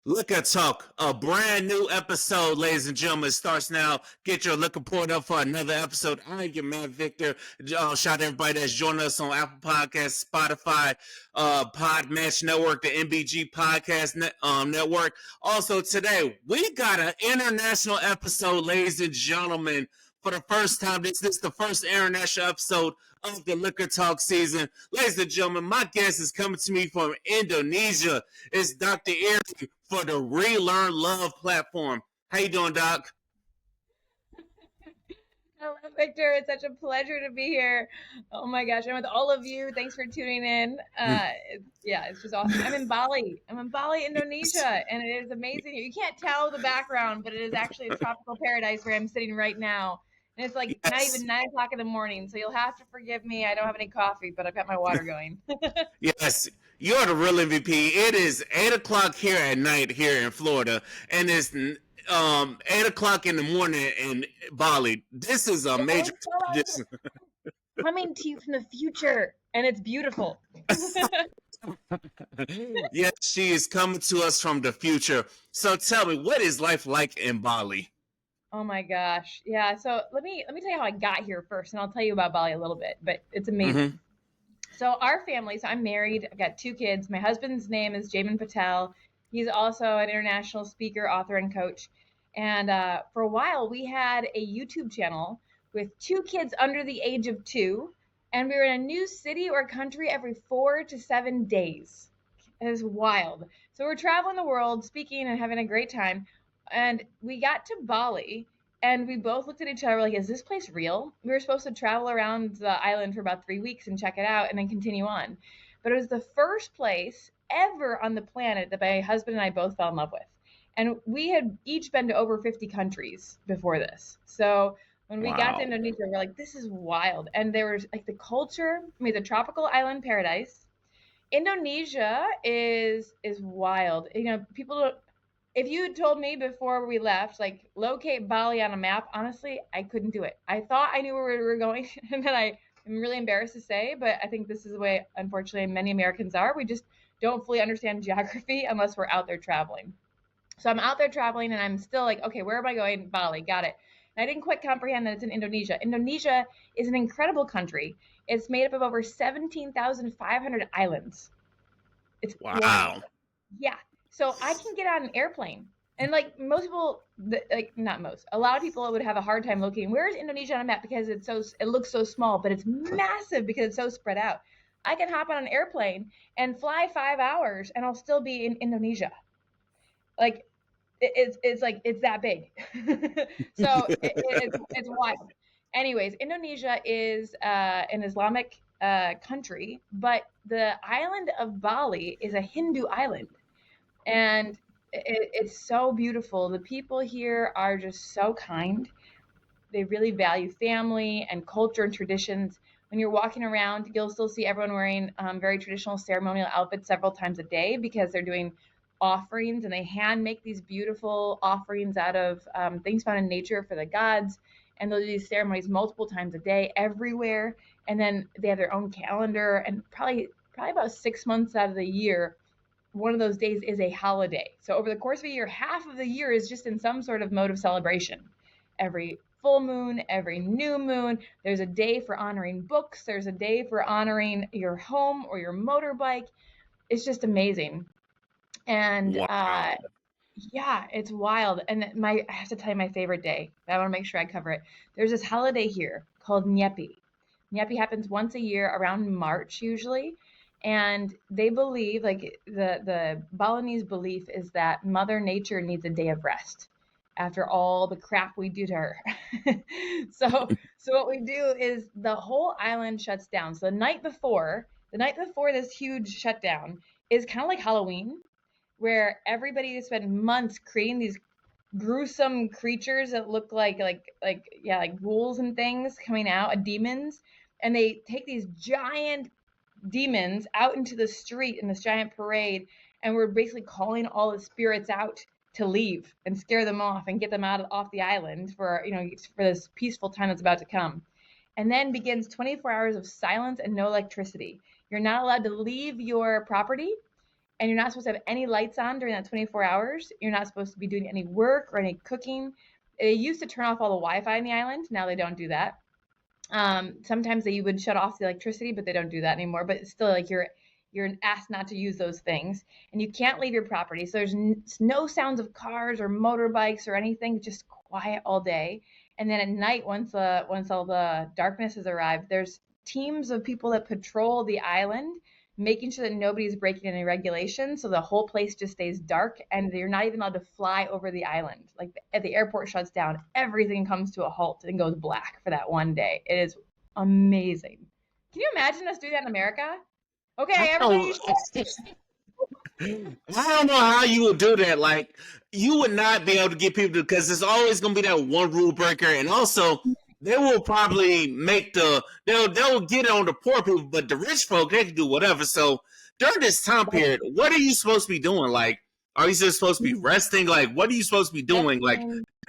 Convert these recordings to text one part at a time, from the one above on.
Liquor Talk, a brand new episode, ladies and gentlemen. It starts now. Get your liquor poured up for another episode. I'm your man, Victor. Shout out to everybody that's joining us on Apple Podcasts, Spotify, Podmatch Network, the MBG Podcast Network. Also, today, we got an international episode, ladies and gentlemen. For the first time, this is the first international episode of the Liquor Talk season. Ladies and gentlemen, my guest is coming to me from Indonesia. It's Dr. Eric for the Relearn Love platform. How you doing, Doc? Hello, Victor. It's such a pleasure to be here. Oh my gosh, I'm with all of you. Thanks for tuning in. It's just awesome. I'm in Bali. I'm in Bali, Indonesia, and it is amazing. You can't tell the background, but it is actually a tropical paradise where I'm sitting right now. And it's like not Yes. even 9 o'clock in the morning, so you'll have to forgive me. I don't have any coffee, but I've got my water going. Yes. You're the real MVP. It is 8 o'clock here at night here in Florida, and it's 8 o'clock in the morning in Bali. This is a Oh major my God, transition. coming to you from the future, and it's beautiful. Yes, she is coming to us from the future. So tell me, what is life like in Bali? Oh my gosh. Yeah. So let me tell you how I got here first, and I'll tell you about Bali a little bit, but it's Mm-hmm. amazing. So our family, so I'm married, I've got 2 kids. My husband's name is Jamin Patel. He's also an international speaker, author, and coach. And for a while, we had a YouTube channel with 2 kids under the age of 2, and we were in a new city or country every 4 to 7 days. It was wild. So we're traveling the world, speaking and having a great time. And we got to Bali, and we both looked at each other like, is this place real? We were supposed to travel around the island for about 3 weeks and check it out and then continue on. But it was the first place ever on the planet that my husband and I both fell in love with. And we had each been to over 50 countries before this. So when we got to Wow. Indonesia, we're like, this is wild. And there was like the culture, I mean, the tropical island paradise. Indonesia is wild. You know, people don't, if you had told me before we left, like locate Bali on a map, honestly, I couldn't do it. I thought I knew where we were going, and then I'm really embarrassed to say, but I think this is the way, unfortunately, many Americans are. We just don't fully understand geography unless we're out there traveling. So I'm out there traveling, and I'm still like, okay, where am I going? Bali, got it. And I didn't quite comprehend that it's in Indonesia. Indonesia is an incredible country. It's made up of over 17,500 islands. It's wild. Wow. Yeah. So I can get on an airplane. And like most people, like not most, a lot of people would have a hard time locating where is Indonesia on a map because it looks so small, but it's massive because it's so spread out. I can hop on an airplane and fly 5 hours, and I'll still be in Indonesia. Like it's like it's that big. So it's wild. Anyways, Indonesia is an Islamic country, but the island of Bali is a Hindu island, and it's so beautiful. The people here are just so kind. They really value family and culture and traditions. When you're walking around, you'll still see everyone wearing very traditional ceremonial outfits several times a day because they're doing offerings, and they hand make these beautiful offerings out of things found in nature for the gods. And they'll do these ceremonies multiple times a day everywhere. And then they have their own calendar, and probably about 6 months out of the year, one of those days is a holiday. So over the course of a year, half of the year is just in some sort of mode of celebration. Every full moon, every new moon, there's a day for honoring books, there's a day for honoring your home or your motorbike. It's just amazing. And Wow. yeah, it's wild. And I have to tell you my favorite day. I want to make sure I cover it. There's this holiday here called Nyepi. Nyepi happens once a year around March usually, and they believe, like the Balinese belief is that Mother Nature needs a day of rest after all the crap we do to her. So what we do is the whole island shuts down. So the night before this huge shutdown is kind of like Halloween, where everybody spent months creating these gruesome creatures that look like ghouls and things coming out, demons, and they take these giant demons out into the street in this giant parade, and we're basically calling all the spirits out to leave and scare them off and get them off the island for this peaceful time that's about to come. And then begins 24 hours of silence and no electricity. You're not allowed to leave your property, and you're not supposed to have any lights on during that 24 hours. You're not supposed to be doing any work or any cooking. They used to turn off all the Wi-Fi in the island. Now they don't do that. Sometimes they would shut off the electricity, but they don't do that anymore. But it's still like you're asked not to use those things, and you can't leave your property. So there's no sounds of cars or motorbikes or anything. Just quiet all day. And then at night, once all the darkness has arrived, there's teams of people that patrol the island, making sure that nobody's breaking any regulations. So the whole place just stays dark, and you're not even allowed to fly over the island. Like the airport shuts down, everything comes to a halt and goes black for that one day. It is amazing. Can you imagine us doing that in America? Okay, I everybody. don't know how you would do that. Like, you would not be able to get people to, because there's always going to be that one rule breaker, and also they will probably they'll get on the poor people, but the rich folk, they can do whatever. So during this time period, what are you supposed to be doing? Like, are you just supposed to be resting? Like, what are you supposed to be doing? Like,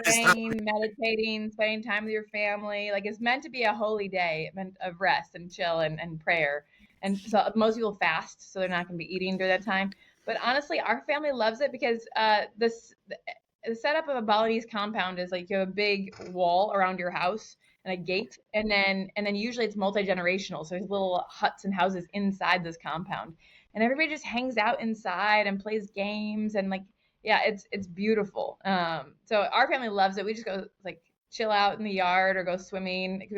Praying, meditating, spending time with your family. Like, it's meant to be a holy day, meant of rest and chill and prayer. And so most people fast, so they're not going to be eating during that time. But honestly, our family loves it because the setup of a Balinese compound is like you have a big wall around your house and a gate, and then usually it's multi-generational. So there's little huts and houses inside this compound, and everybody just hangs out inside and plays games, and like, yeah, it's beautiful. So our family loves it. We just go like chill out in the yard or go swimming.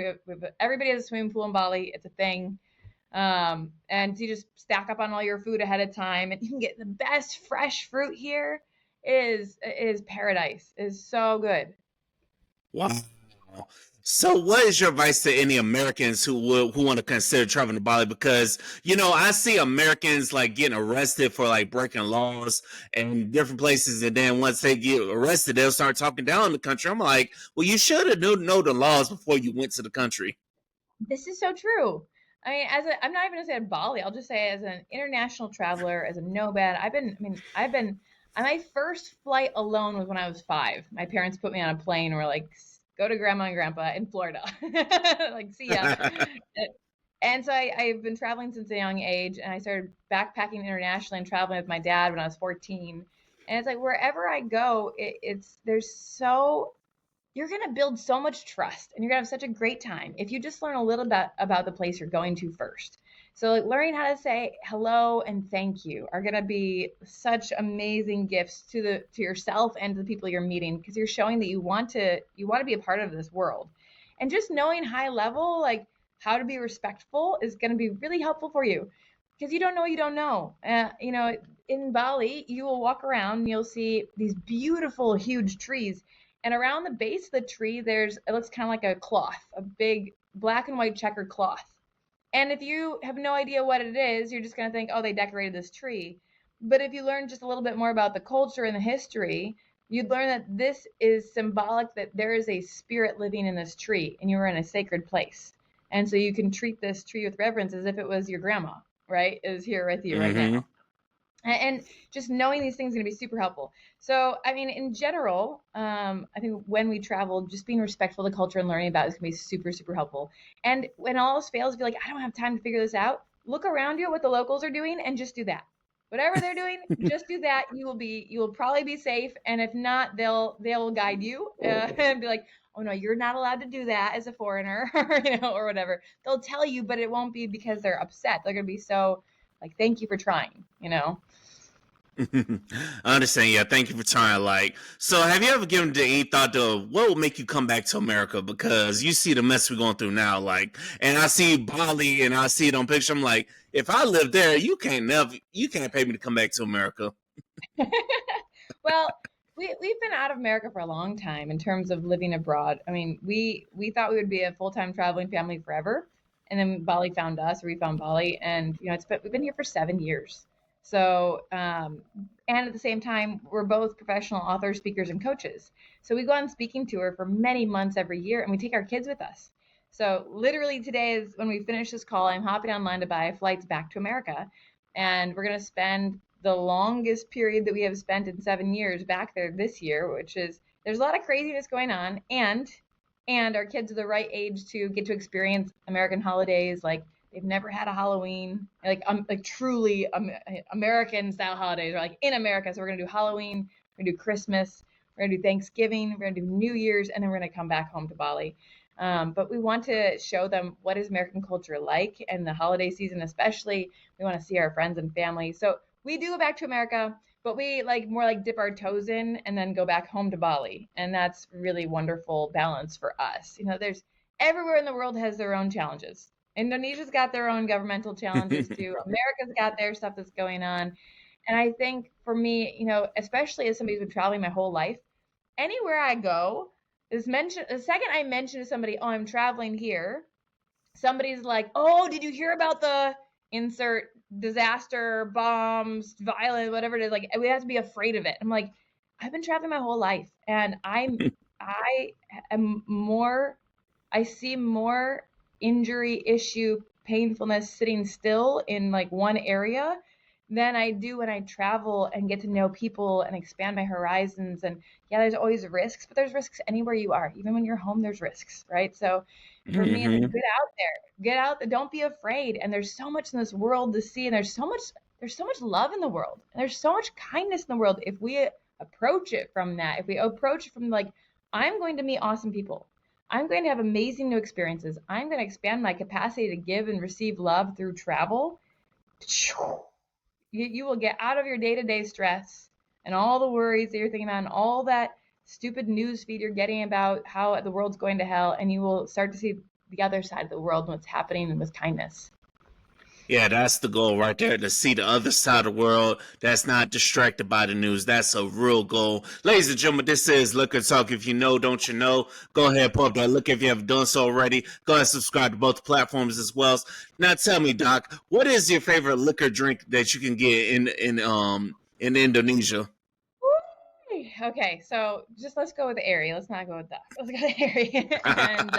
Everybody has a swimming pool in Bali. It's a thing. And you just stack up on all your food ahead of time, and you can get the best fresh fruit here. It is paradise. It is so good. wow. So, what is your advice to any Americans who want to consider traveling to Bali? Because I see Americans like getting arrested for like breaking laws in different places, and then once they get arrested, they'll start talking down the country. I'm like, well, you should have know the laws before you went to the country. This is so true. I mean, I'm not even gonna say Bali. I'll just say as an international traveler, as a nomad, I've been on my first flight alone was when I was 5. My parents put me on a plane and were like, go to grandma and grandpa in Florida. Like, see ya. And so I've been traveling since a young age, and I started backpacking internationally and traveling with my dad when I was 14. And it's like wherever I go, you're going to build so much trust, and you're going to have such a great time if you just learn a little bit about the place you're going to first. So like learning how to say hello and thank you are going to be such amazing gifts to yourself and to the people you're meeting, because you're showing that you want to be a part of this world. And just knowing high level, like how to be respectful, is going to be really helpful for you, because you don't know what you don't know. In Bali, you will walk around and you'll see these beautiful, huge trees. And around the base of the tree, it looks kind of like a cloth, a big black and white checkered cloth. And if you have no idea what it is, you're just going to think, oh, they decorated this tree. But if you learn just a little bit more about the culture and the history, you'd learn that this is symbolic, that there is a spirit living in this tree, and you are in a sacred place. And so you can treat this tree with reverence as if it was your grandma, right? Is here with you right now. And just knowing these things is going to be super helpful. So, I mean, in general, I think when we travel, just being respectful of the culture and learning about it is going to be super, super helpful. And when all else fails, if you're like, I don't have time to figure this out, look around you at what the locals are doing and just do that. Whatever they're doing, just do that. You will probably be safe. And if not, they'll guide you and be like, oh no, you're not allowed to do that as a foreigner, or whatever. They'll tell you, but it won't be because they're upset. They're going to be so like, thank you for trying, I understand. Yeah, thank you for trying. Like, so have you ever given any thought to what will make you come back to America? Because you see the mess we're going through now. Like, and I see Bali and I see it on picture. I'm like, if I live there, you can't pay me to come back to America. Well, we've been out of America for a long time in terms of living abroad. I mean, we thought we would be a full-time traveling family forever, and then Bali found us, or we found Bali, and we've been here for 7 years. So, and at the same time, we're both professional authors, speakers, and coaches. So we go on speaking tour for many months every year, and we take our kids with us. So literally today is when we finish this call, I'm hopping online to buy flights back to America, and we're going to spend the longest period that we have spent in 7 years back there this year, which is, there's a lot of craziness going on, and our kids are the right age to get to experience American holidays like They've never had a Halloween, like truly American style holidays, or like in America. So we're gonna do Halloween, we're gonna do Christmas, we're gonna do Thanksgiving, we're gonna do New Year's, and then we're gonna come back home to Bali. But we want to show them what is American culture like, and the holiday season especially. We want to see our friends and family. So we do go back to America, but we like more like dip our toes in and then go back home to Bali. And that's really wonderful balance for us. There's everywhere in the world has their own challenges. Indonesia's got their own governmental challenges too. America's got their stuff that's going on. And I think for me, especially as somebody who's been traveling my whole life, anywhere I go, the second I mention to somebody, oh, I'm traveling here, somebody's like, oh, did you hear about the insert disaster, bombs, violence, whatever it is? Like, we have to be afraid of it. I'm like, I've been traveling my whole life, and I am more, I see more injury, issue, painfulness sitting still in like one area than I do when I travel and get to know people and expand my horizons. And yeah, there's always risks, but there's risks anywhere you are. Even when you're home, there's risks, right? So for me, it's like, get out there, don't be afraid. And there's so much in this world to see, and there's so much love in the world, and there's so much kindness in the world. If we approach it from that, if we approach it from like, I'm going to meet awesome people, I'm going to have amazing new experiences, I'm going to expand my capacity to give and receive love through travel, you will get out of your day-to-day stress and all the worries that you're thinking about and all that stupid news feed you're getting about how the world's going to hell, and you will start to see the other side of the world and what's happening, and with kindness. Yeah, that's the goal right there, to see the other side of the world that's not distracted by the news. That's a real goal. Ladies and gentlemen, this is Liquor Talk. If you know, don't you know? Go ahead, pull up that look if you haven't done so already. Go ahead and subscribe to both platforms as well. Now tell me, Doc, what is your favorite liquor drink that you can get in Indonesia? Okay, so just let's go with Airy. Let's not go with Duck. Let's go with Airy. And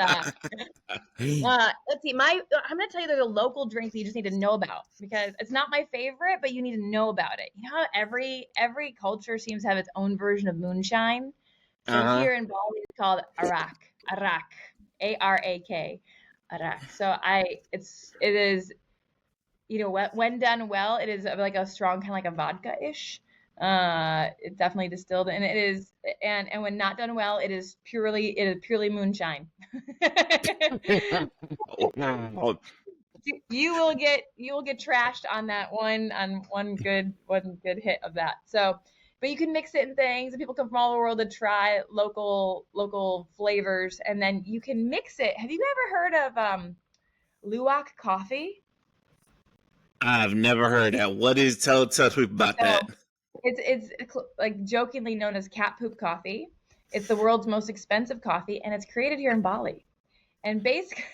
let's see. I'm gonna tell you there's a local drink that you just need to know about, because it's not my favorite, but you need to know about it. You know how every culture seems to have its own version of moonshine. So here in Bali, it's called arak, Arak, arak. So it is, when done well, it is like a strong kind of like a vodka-ish. It's definitely distilled, and it is, and when not done well, it is purely moonshine. You will get trashed on that one good hit of that. So, but you can mix it in things, and people come from all the world to try local flavors, and then you can mix it. Have you ever heard of luwak coffee? I've never heard that. What is, tell me about that? It's like jokingly known as cat poop coffee. It's the world's most expensive coffee, and it's created here in Bali. And basically,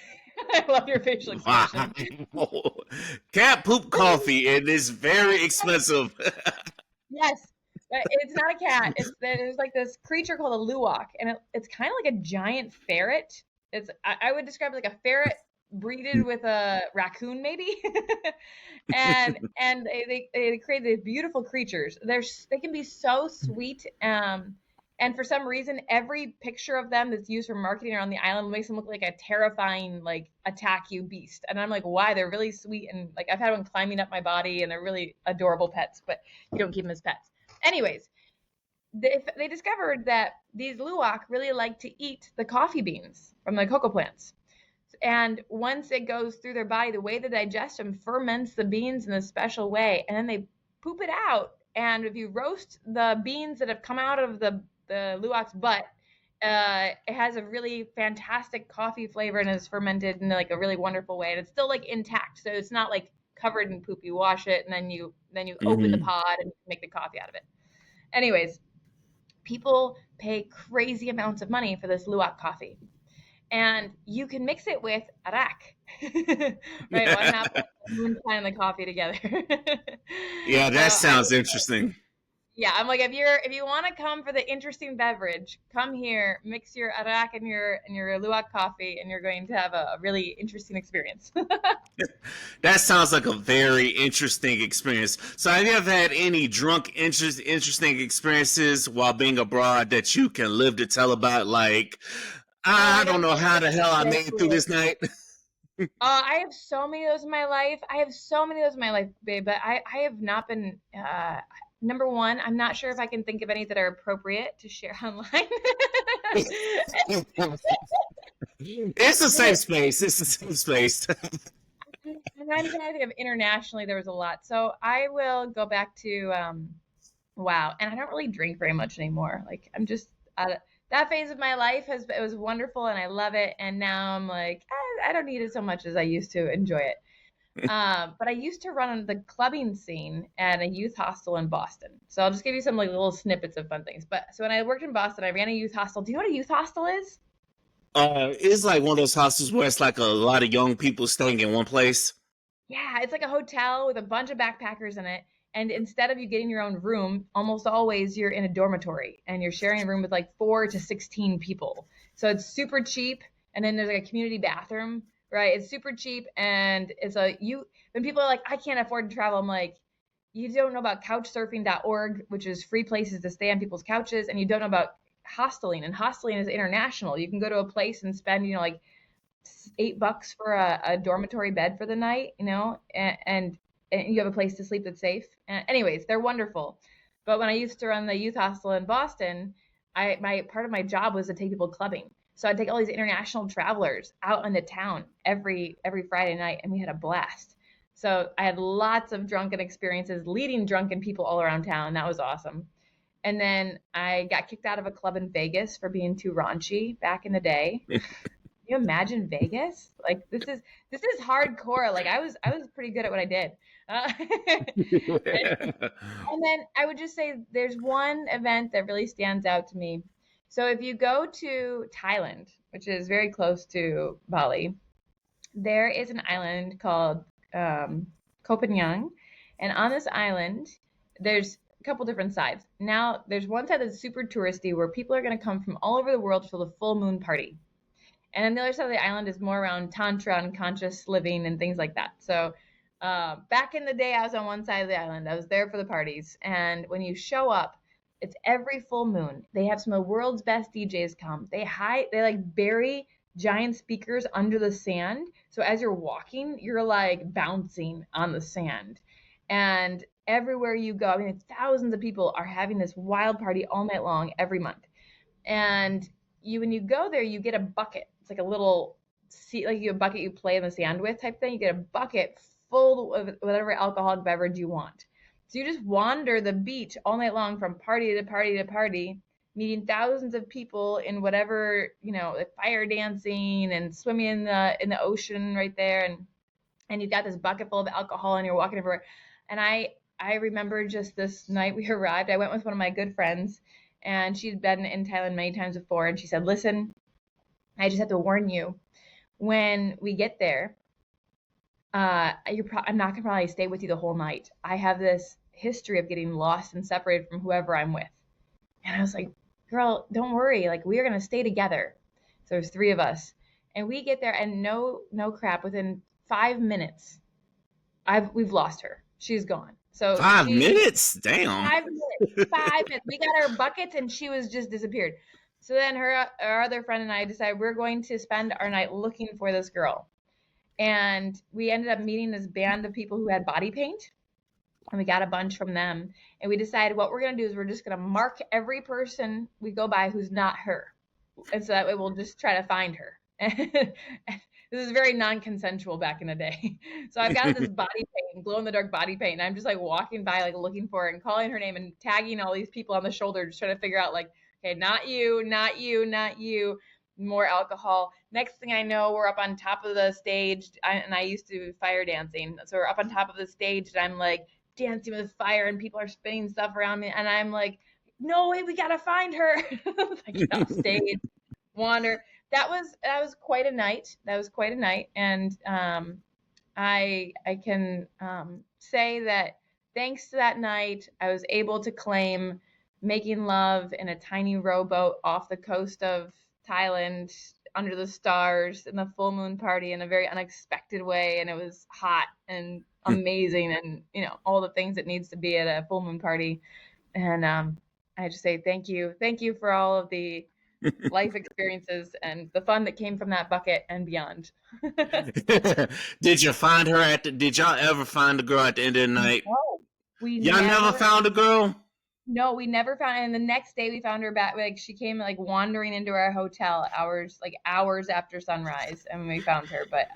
I love your facial expression. Wow. Cat poop coffee, and it's very expensive. Yes, but it's not a cat. There's like this creature called a luwak, and it's kind of like a giant ferret. I would describe it like a ferret breeded with a raccoon, maybe. and they create these beautiful creatures. They can be so sweet. And for some reason, every picture of them that's used for marketing around the island makes them look like a terrifying, like, attack you beast. And I'm like, why? They're really sweet, and like I've had one climbing up my body, and they're really adorable pets, but you don't keep them as pets. Anyways, they discovered that these luwak really like to eat the coffee beans from the cocoa plants. And once it goes through their body, the way they digest them ferments the beans in a special way, and then they poop it out. And if you roast the beans that have come out of the luwak's butt, it has a really fantastic coffee flavor, and is fermented in like a really wonderful way. And it's still like intact, so it's not like covered in poop. You wash it, and then you open the pod and make the coffee out of it. Anyways, people pay crazy amounts of money for this luwak coffee. And you can mix it with arak, right? One half moonshine and the coffee together. Yeah, that sounds interesting. Yeah, I'm like, if you want to come for the interesting beverage, come here, mix your arak and your luwak coffee, and you're going to have a really interesting experience. That sounds like a very interesting experience. So have you ever had any drunk interesting experiences while being abroad that you can live to tell about? Like, I don't know how the hell I made it through this night. I have so many of those in my life. I have so many of those in my life, babe. But I have not been. Number one, I'm not sure if I can think of any that are appropriate to share online. It's a safe space. It's a safe space. And I'm trying to think of internationally. There was a lot, so I will go back to wow. And I don't really drink very much anymore. Like I'm just that phase of my life it was wonderful and I love it. And now I'm like I don't need it so much as I used to enjoy it. But I used to run the clubbing scene at a youth hostel in Boston. So I'll just give you some like little snippets of fun things. But so when I worked in Boston, I ran a youth hostel. Do you know what a youth hostel is? It's like one of those hostels where it's like a lot of young people staying in one place. Yeah, it's like a hotel with a bunch of backpackers in it. And instead of you getting your own room, almost always you're in a dormitory and you're sharing a room with like 4 to 16 people. So it's super cheap. And then there's like a community bathroom, right? It's super cheap. And it's when people are like, I can't afford to travel, I'm like, you don't know about couchsurfing.org, which is free places to stay on people's couches. And you don't know about hosteling. And hosteling is international. You can go to a place and spend, like $8 for a dormitory bed for the night, and you have a place to sleep that's safe. Anyways, they're wonderful. But when I used to run the youth hostel in Boston, my part of my job was to take people clubbing. So I'd take all these international travelers out into town every Friday night, and we had a blast. So I had lots of drunken experiences, leading drunken people all around town. That was awesome. And then I got kicked out of a club in Vegas for being too raunchy back in the day. You imagine Vegas? Like this is hardcore. Like I was pretty good at what I did. And then I would just say there's one event that really stands out to me. So if you go to Thailand, which is very close to Bali, there is an island called Koh Phangan, and on this island, there's a couple different sides. Now, there's one side that's super touristy where people are going to come from all over the world for the full moon party. And then the other side of the island is more around tantra and conscious living and things like that. So back in the day, I was on one side of the island. I was there for the parties. And when you show up, it's every full moon. They have some of the world's best DJs come. They like bury giant speakers under the sand. So as you're walking, you're like bouncing on the sand. And everywhere you go, I mean, thousands of people are having this wild party all night long every month. And when you go there, you get a bucket. It's like a little seat, like a bucket you play in the sand with type thing. You get a bucket full of whatever alcoholic beverage you want. So you just wander the beach all night long from party to party to party, meeting thousands of people in whatever, fire dancing and swimming in the ocean right there, and you've got this bucket full of alcohol and you're walking everywhere. And I remember just this night we arrived. I went with one of my good friends, and she'd been in Thailand many times before, and she said, "Listen, I just have to warn you, when we get there, I'm not gonna probably stay with you the whole night. I have this history of getting lost and separated from whoever I'm with." And I was like, "Girl, don't worry. Like we are gonna stay together." So there's 3 of us, and we get there, and no crap. Within 5 minutes, we've lost her. She's gone. So 5 minutes? Damn. 5 minutes. 5 minutes. We got our buckets, and she was just disappeared. So then our other friend and I decided we're going to spend our night looking for this girl. And we ended up meeting this band of people who had body paint, and we got a bunch from them. And we decided what we're going to do is we're just going to mark every person we go by who's not her. And so that way we'll just try to find her. This is very non-consensual back in the day. So I've got this body paint, glow in the dark body paint, and I'm just like walking by, like looking for it and calling her name and tagging all these people on the shoulder, just trying to figure out like, okay, not you, not you, not you. More alcohol. Next thing I know, we're up on top of the stage, and I used to do fire dancing. So we're up on top of the stage, and I'm like dancing with fire, and people are spinning stuff around me, and I'm like, no way, we gotta find her. I get off stage, wander. That was quite a night. That was quite a night, and I can say that thanks to that night, I was able to claim making love in a tiny rowboat off the coast of Thailand under the stars in the full moon party in a very unexpected way, and it was hot and amazing, and all the things it needs to be at a full moon party. And I just say thank you for all of the life experiences and the fun that came from that bucket and beyond. Did you find her did y'all ever find the girl at the end of the night? No, we Y'all never never. found a girl? No, we never found. And the next day, we found her back. Like she came like wandering into our hotel hours after sunrise, and we found her. But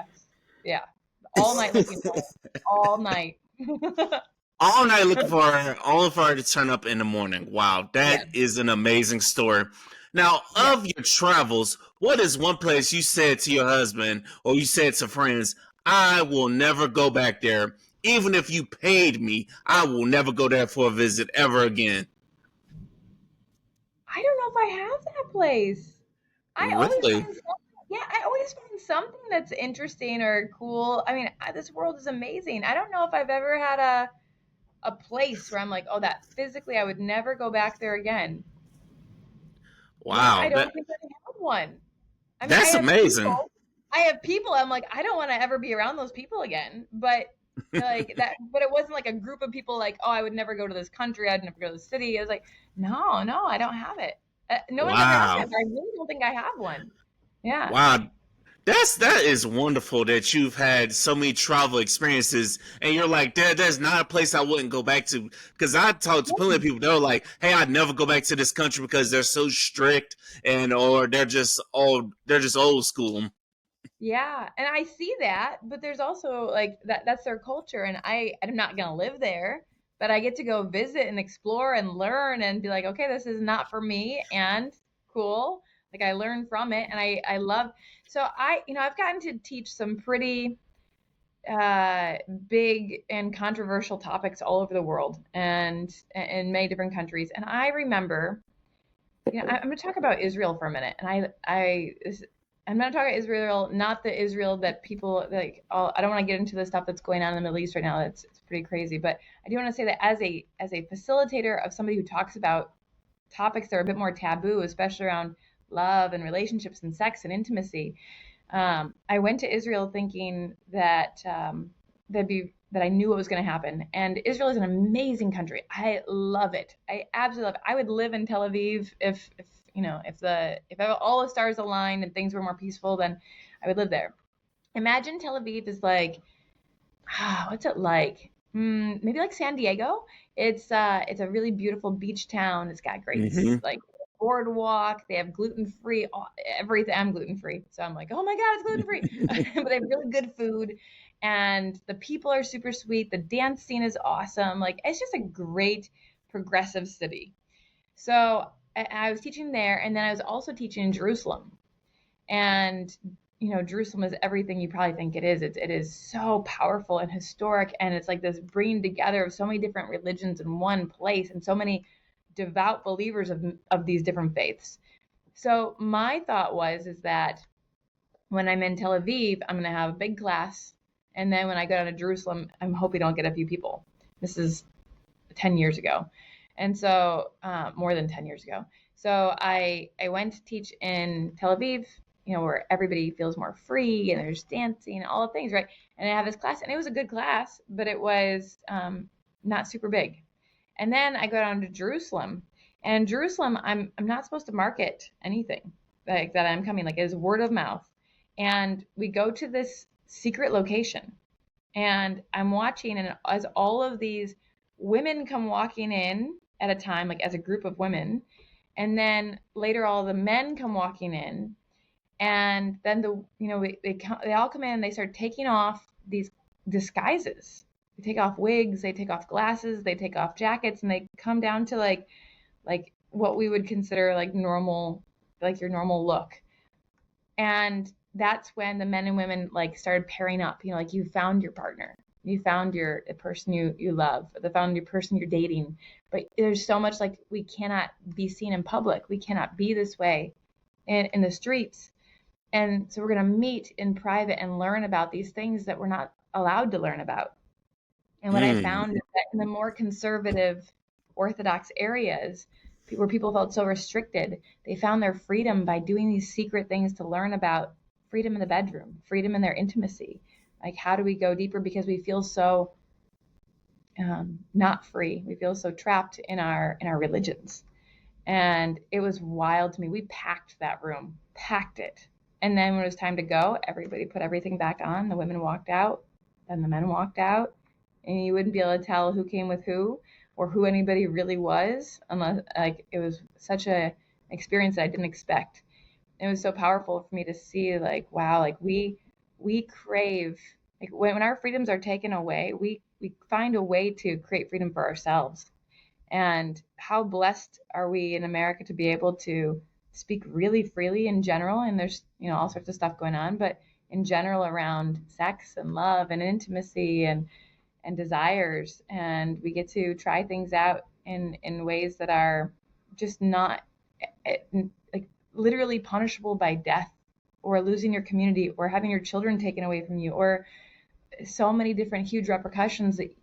yeah, all night looking for her, all night. All night looking for her, only for her to turn up in the morning. Wow, Yeah, that is an amazing story. Now, yeah. of your travels, what is one place you said to your husband or you said to friends, I will never go back there. Even if you paid me, I will never go there for a visit ever again. I don't know if I have that place. I always Really? find something. Yeah, I always find something that's interesting or cool. I mean, this world is amazing. I don't know if I've ever had a place where I'm like, oh, that physically I would never go back there again. Yeah, I Wow, don't think I have one. I mean, that's amazing. I have people. I'm like, I don't want to ever be around those people again. But like that, but it wasn't like a group of people like, oh, I would never go to this country. I'd never go to the city. I was like, no, no, I don't have it. No one's ever asked me, Wow. but I really don't think I have one. Yeah. Wow. That is wonderful that you've had so many travel experiences and you're like, there's not a place I wouldn't go back to. Because I talked to plenty of people, they're like, hey, I'd never go back to this country because they're so strict and or they're just old school. Yeah, and I see that, but there's also like that's their culture and I'm not going to live there, but I get to go visit and explore and learn and be like, okay, this is not for me and cool. Like I learn from it and I love so I've gotten to teach some pretty big and controversial topics all over the world and in many different countries. And I remember I'm going to talk about Israel for a minute, and I'm going to talk about Israel, not the Israel that people like. I don't want to get into the stuff that's going on in the Middle East right now. It's pretty crazy, but I do want to say that as a facilitator of somebody who talks about topics that are a bit more taboo, especially around love and relationships and sex and intimacy, I went to Israel thinking that that I knew what was going to happen. And Israel is an amazing country. I love it. I absolutely love it. I would live in Tel Aviv if all the stars aligned and things were more peaceful, then I would live there. Imagine Tel Aviv is like, what's it like? Maybe like San Diego. It's a really beautiful beach town. It's got great Hmm. like boardwalk. They have gluten free everything. I'm gluten free, so I'm like, oh my god, it's gluten free. But they have really good food, and the people are super sweet. The dance scene is awesome. Like it's just a great progressive city. So I was teaching there, and then I was also teaching in Jerusalem. And Jerusalem is everything you probably think it is. It is so powerful and historic, and it's like this bringing together of so many different religions in one place, and so many devout believers of these different faiths. So my thought is that when I'm in Tel Aviv, I'm going to have a big class, and then when I go down to Jerusalem, I'm hoping I'll get a few people. This is 10 years ago, and so more than 10 years ago. So I went to teach in Tel Aviv, where everybody feels more free and there's dancing and all the things, right? And I have this class, and it was a good class, but it was not super big. And then I go down to Jerusalem, and Jerusalem, I'm not supposed to market anything like that I'm coming, like it is word of mouth. And we go to this secret location, and I'm watching, and as all of these women come walking in at a time, like as a group of women, and then later all the men come walking in, and then they all come in and they start taking off these disguises. They take off wigs, they take off glasses, they take off jackets, and they come down to like what we would consider like normal, like your normal look. And that's when the men and women like started pairing up. Like you found your partner, you found your a person you love, the found your person you're dating. But there's so much like we cannot be seen in public. We cannot be this way in the streets. And so we're going to meet in private and learn about these things that we're not allowed to learn about. And what I Mm. found is that in the more conservative, orthodox areas where people felt so restricted, they found their freedom by doing these secret things to learn about freedom in the bedroom, freedom in their intimacy. Like, how do we go deeper because we feel so not free? We feel so trapped in our religions. And it was wild to me. We packed that room, packed it. And then when it was time to go, everybody put everything back on. The women walked out, then the men walked out, and you wouldn't be able to tell who came with who or who anybody really was unless like it was such a experience that I didn't expect. It was so powerful for me to see like wow, like we crave like when our freedoms are taken away, we find a way to create freedom for ourselves. And how blessed are we in America to be able to speak really freely in general? And there's, all sorts of stuff going on, but in general around sex and love and intimacy and desires. And we get to try things out in ways that are just not like literally punishable by death or losing your community or having your children taken away from you or so many different huge repercussions that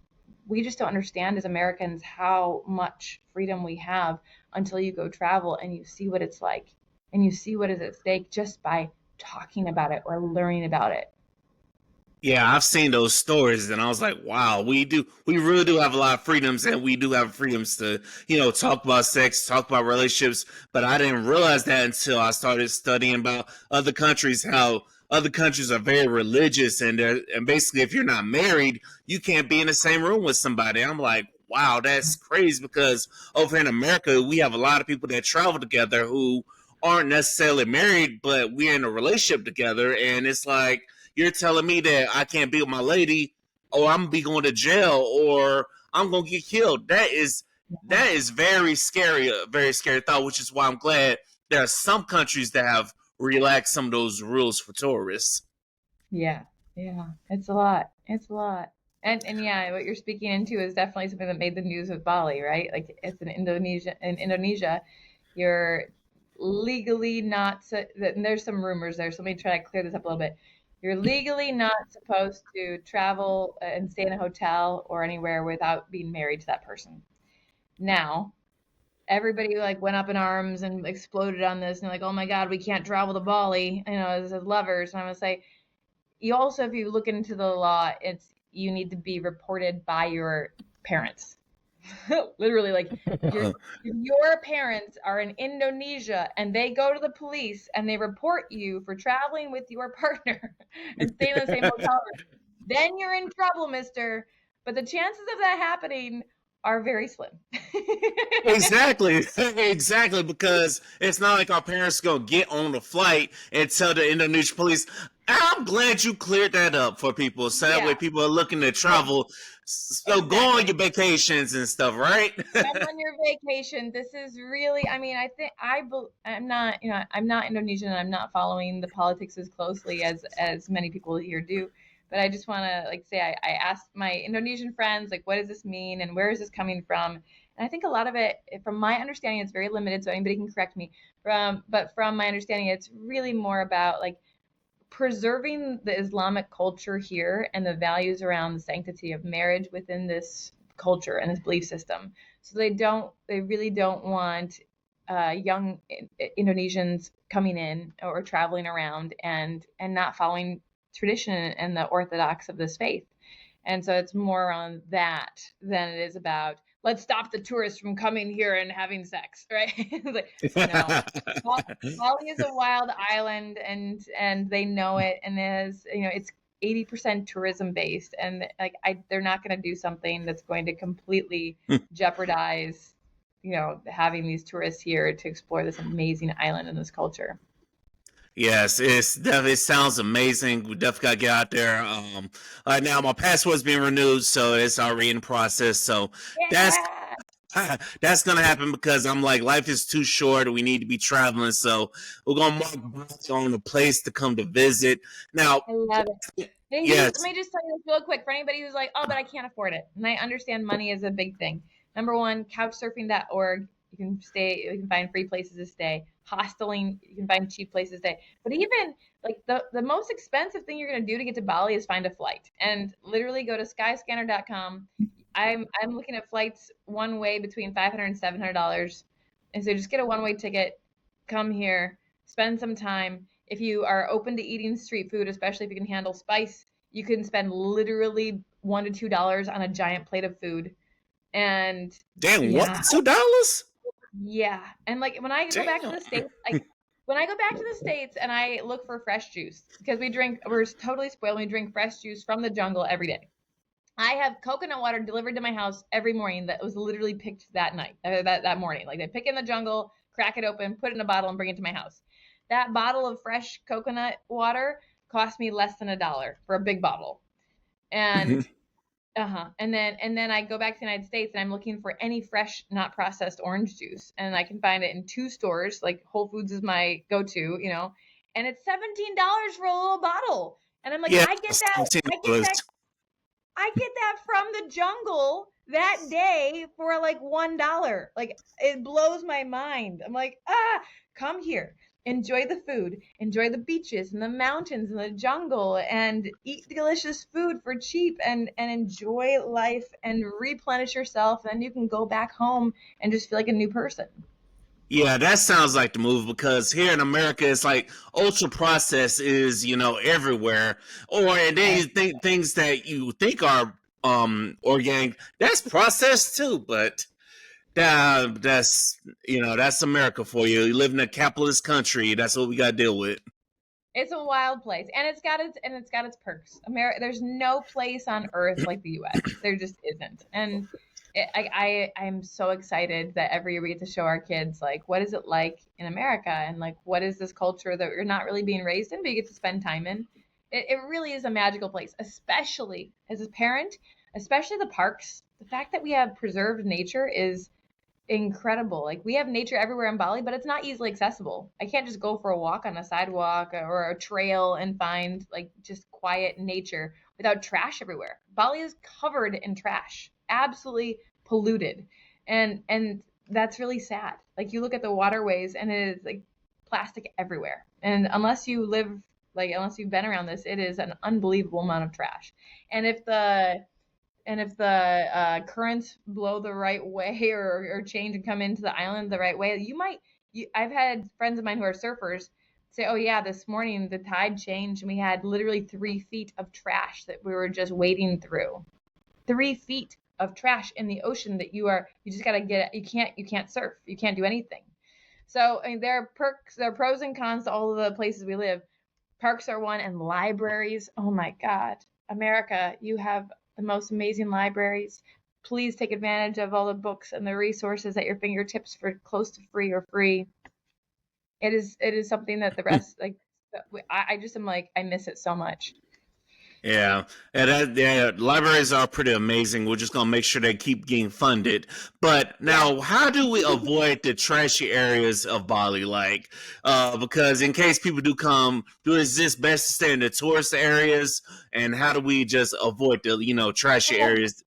we just don't understand as Americans how much freedom we have until you go travel and you see what it's like and you see what is at stake just by talking about it or learning about it. Yeah, I've seen those stories and I was like, wow, we really do have a lot of freedoms and we do have freedoms to, talk about sex, talk about relationships, but I didn't realize that until I started studying about other countries, how other countries are very religious and basically if you're not married, you can't be in the same room with somebody. I'm like, wow, that's crazy because over in America, we have a lot of people that travel together who aren't necessarily married, but we're in a relationship together and it's like you're telling me that I can't be with my lady, or I'm gonna be going to jail, or I'm gonna get killed. That is very scary thought. Which is why I'm glad there are some countries that have relaxed some of those rules for tourists. Yeah, yeah, it's a lot. It's a lot. And yeah, what you're speaking into is definitely something that made the news with Bali, right? Like it's in Indonesia, you're legally not and there's some rumors there, so let me try to clear this up a little bit. You're legally not supposed to travel and stay in a hotel or anywhere without being married to that person. Now, everybody like went up in arms and exploded on this and like, oh my God, we can't travel to Bali, as lovers. And I'm gonna say you also, if you look into the law, it's you need to be reported by your parents. Literally, like your your parents are in Indonesia and they go to the police and they report you for traveling with your partner and staying in the same hotel room, then you're in trouble, mister. But the chances of that happening are very slim. Exactly, exactly. Because it's not like our parents gonna get on the flight and tell the Indonesian police. I'm glad you cleared that up for people, so that way Yeah, people are looking to yeah, travel. So go on your exactly. vacations and stuff, right? Come on your vacation. This is really, I mean, I think I'm not, I'm not Indonesian and I'm not following the politics as closely as many people here do. But I just want to like say I asked my Indonesian friends like, what does this mean and where is this coming from? And I think a lot of it, from my understanding, it's very limited, so anybody can correct me. But from my understanding, it's really more about like preserving the Islamic culture here and the values around the sanctity of marriage within this culture and this belief system. So they really don't want young Indonesians coming in or traveling around and not following tradition and the orthodox of this faith. And so it's more on that than it is about let's stop the tourists from coming here and having sex, right? Like, no. Bali is a wild island and they know it and it's 80% tourism based and like they're not going to do something that's going to completely jeopardize having these tourists here to explore this amazing island and this culture. Yes, it sounds amazing. We definitely gotta get out there. Right now my passport's being renewed, so it's already in process. So that's Yeah, that's gonna happen because I'm like, life is too short. We need to be traveling, so we're gonna mark back on a place to come to visit. Now, I love it. Let yes, me just tell you this real quick for anybody who's like, oh, but I can't afford it. And I understand money is a big thing. Number one, couchsurfing.org. You can find free places to stay. Hosteling, you can find cheap places to stay. But even like the most expensive thing you're gonna do to get to Bali is find a flight. And literally go to skyscanner.com. I'm looking at flights one way between $500 and $700. And so just get a one-way ticket, come here, spend some time. If you are open to eating street food, especially if you can handle spice, you can spend literally $1 to $2 on a giant plate of food. And damn, what, yeah, $2? Yeah. And like when I go back to Damn. the States, like when I go back to the States and I look for fresh juice, because we're totally spoiled. We drink fresh juice from the jungle every day. I have coconut water delivered to my house every morning that was literally picked that night, that morning. Like they pick in the jungle, crack it open, put it in a bottle, and bring it to my house. That bottle of fresh coconut water cost me less than $1 for a big bottle. And and then I go back to the United States and I'm looking for any fresh, not processed orange juice, and I can find it in two stores. Like Whole Foods is my go-to, and it's $17 for a little bottle. And I'm like, Yeah, I get that, I get $17. that I get that from the jungle that day for like $1. Like it blows my mind. I'm like, come here. Enjoy the food, enjoy the beaches and the mountains and the jungle and eat delicious food for cheap and enjoy life and replenish yourself. And you can go back home and just feel like a new person. Yeah, that sounds like the move because here in America, it's like ultra processed is everywhere, or and then you think things that you think are organic that's processed too, but that's America for you. You live in a capitalist country. That's what we got to deal with. It's a wild place, and it's got its perks. America, there's no place on earth like the U.S. There just isn't, and I'm so excited that every year we get to show our kids like what is it like in America, and like what is this culture that you're not really being raised in, but you get to spend time in. It really is a magical place, especially as a parent, especially the parks. The fact that we have preserved nature is incredible. Like we have nature everywhere in Bali, but it's not easily accessible. I can't just go for a walk on a sidewalk or a trail and find like just quiet nature without trash everywhere. Bali is covered in trash, absolutely polluted. And that's really sad. Like you look at the waterways and it is like plastic everywhere. And unless you've been around this, it is an unbelievable amount of trash. And if the currents blow the right way or change and come into the island the right way, I've had friends of mine who are surfers say, oh yeah, this morning the tide changed and we had literally 3 feet of trash that we were just wading through. 3 feet of trash in the ocean that you just gotta get. You can't surf, you can't do anything. So I mean, there are pros and cons to all of the places we live. Parks are one, and libraries. Oh my God. America, you have the most amazing libraries. Please take advantage of all the books and the resources at your fingertips for close to free or free. It is something that the rest like I just am like I miss it so much. Yeah, libraries are pretty amazing. We're just gonna make sure they keep getting funded. But Yeah. now, how do we avoid the trashy areas of Bali? Like, because in case people do come, is this best to stay in the tourist areas? And how do we just avoid the trashy areas?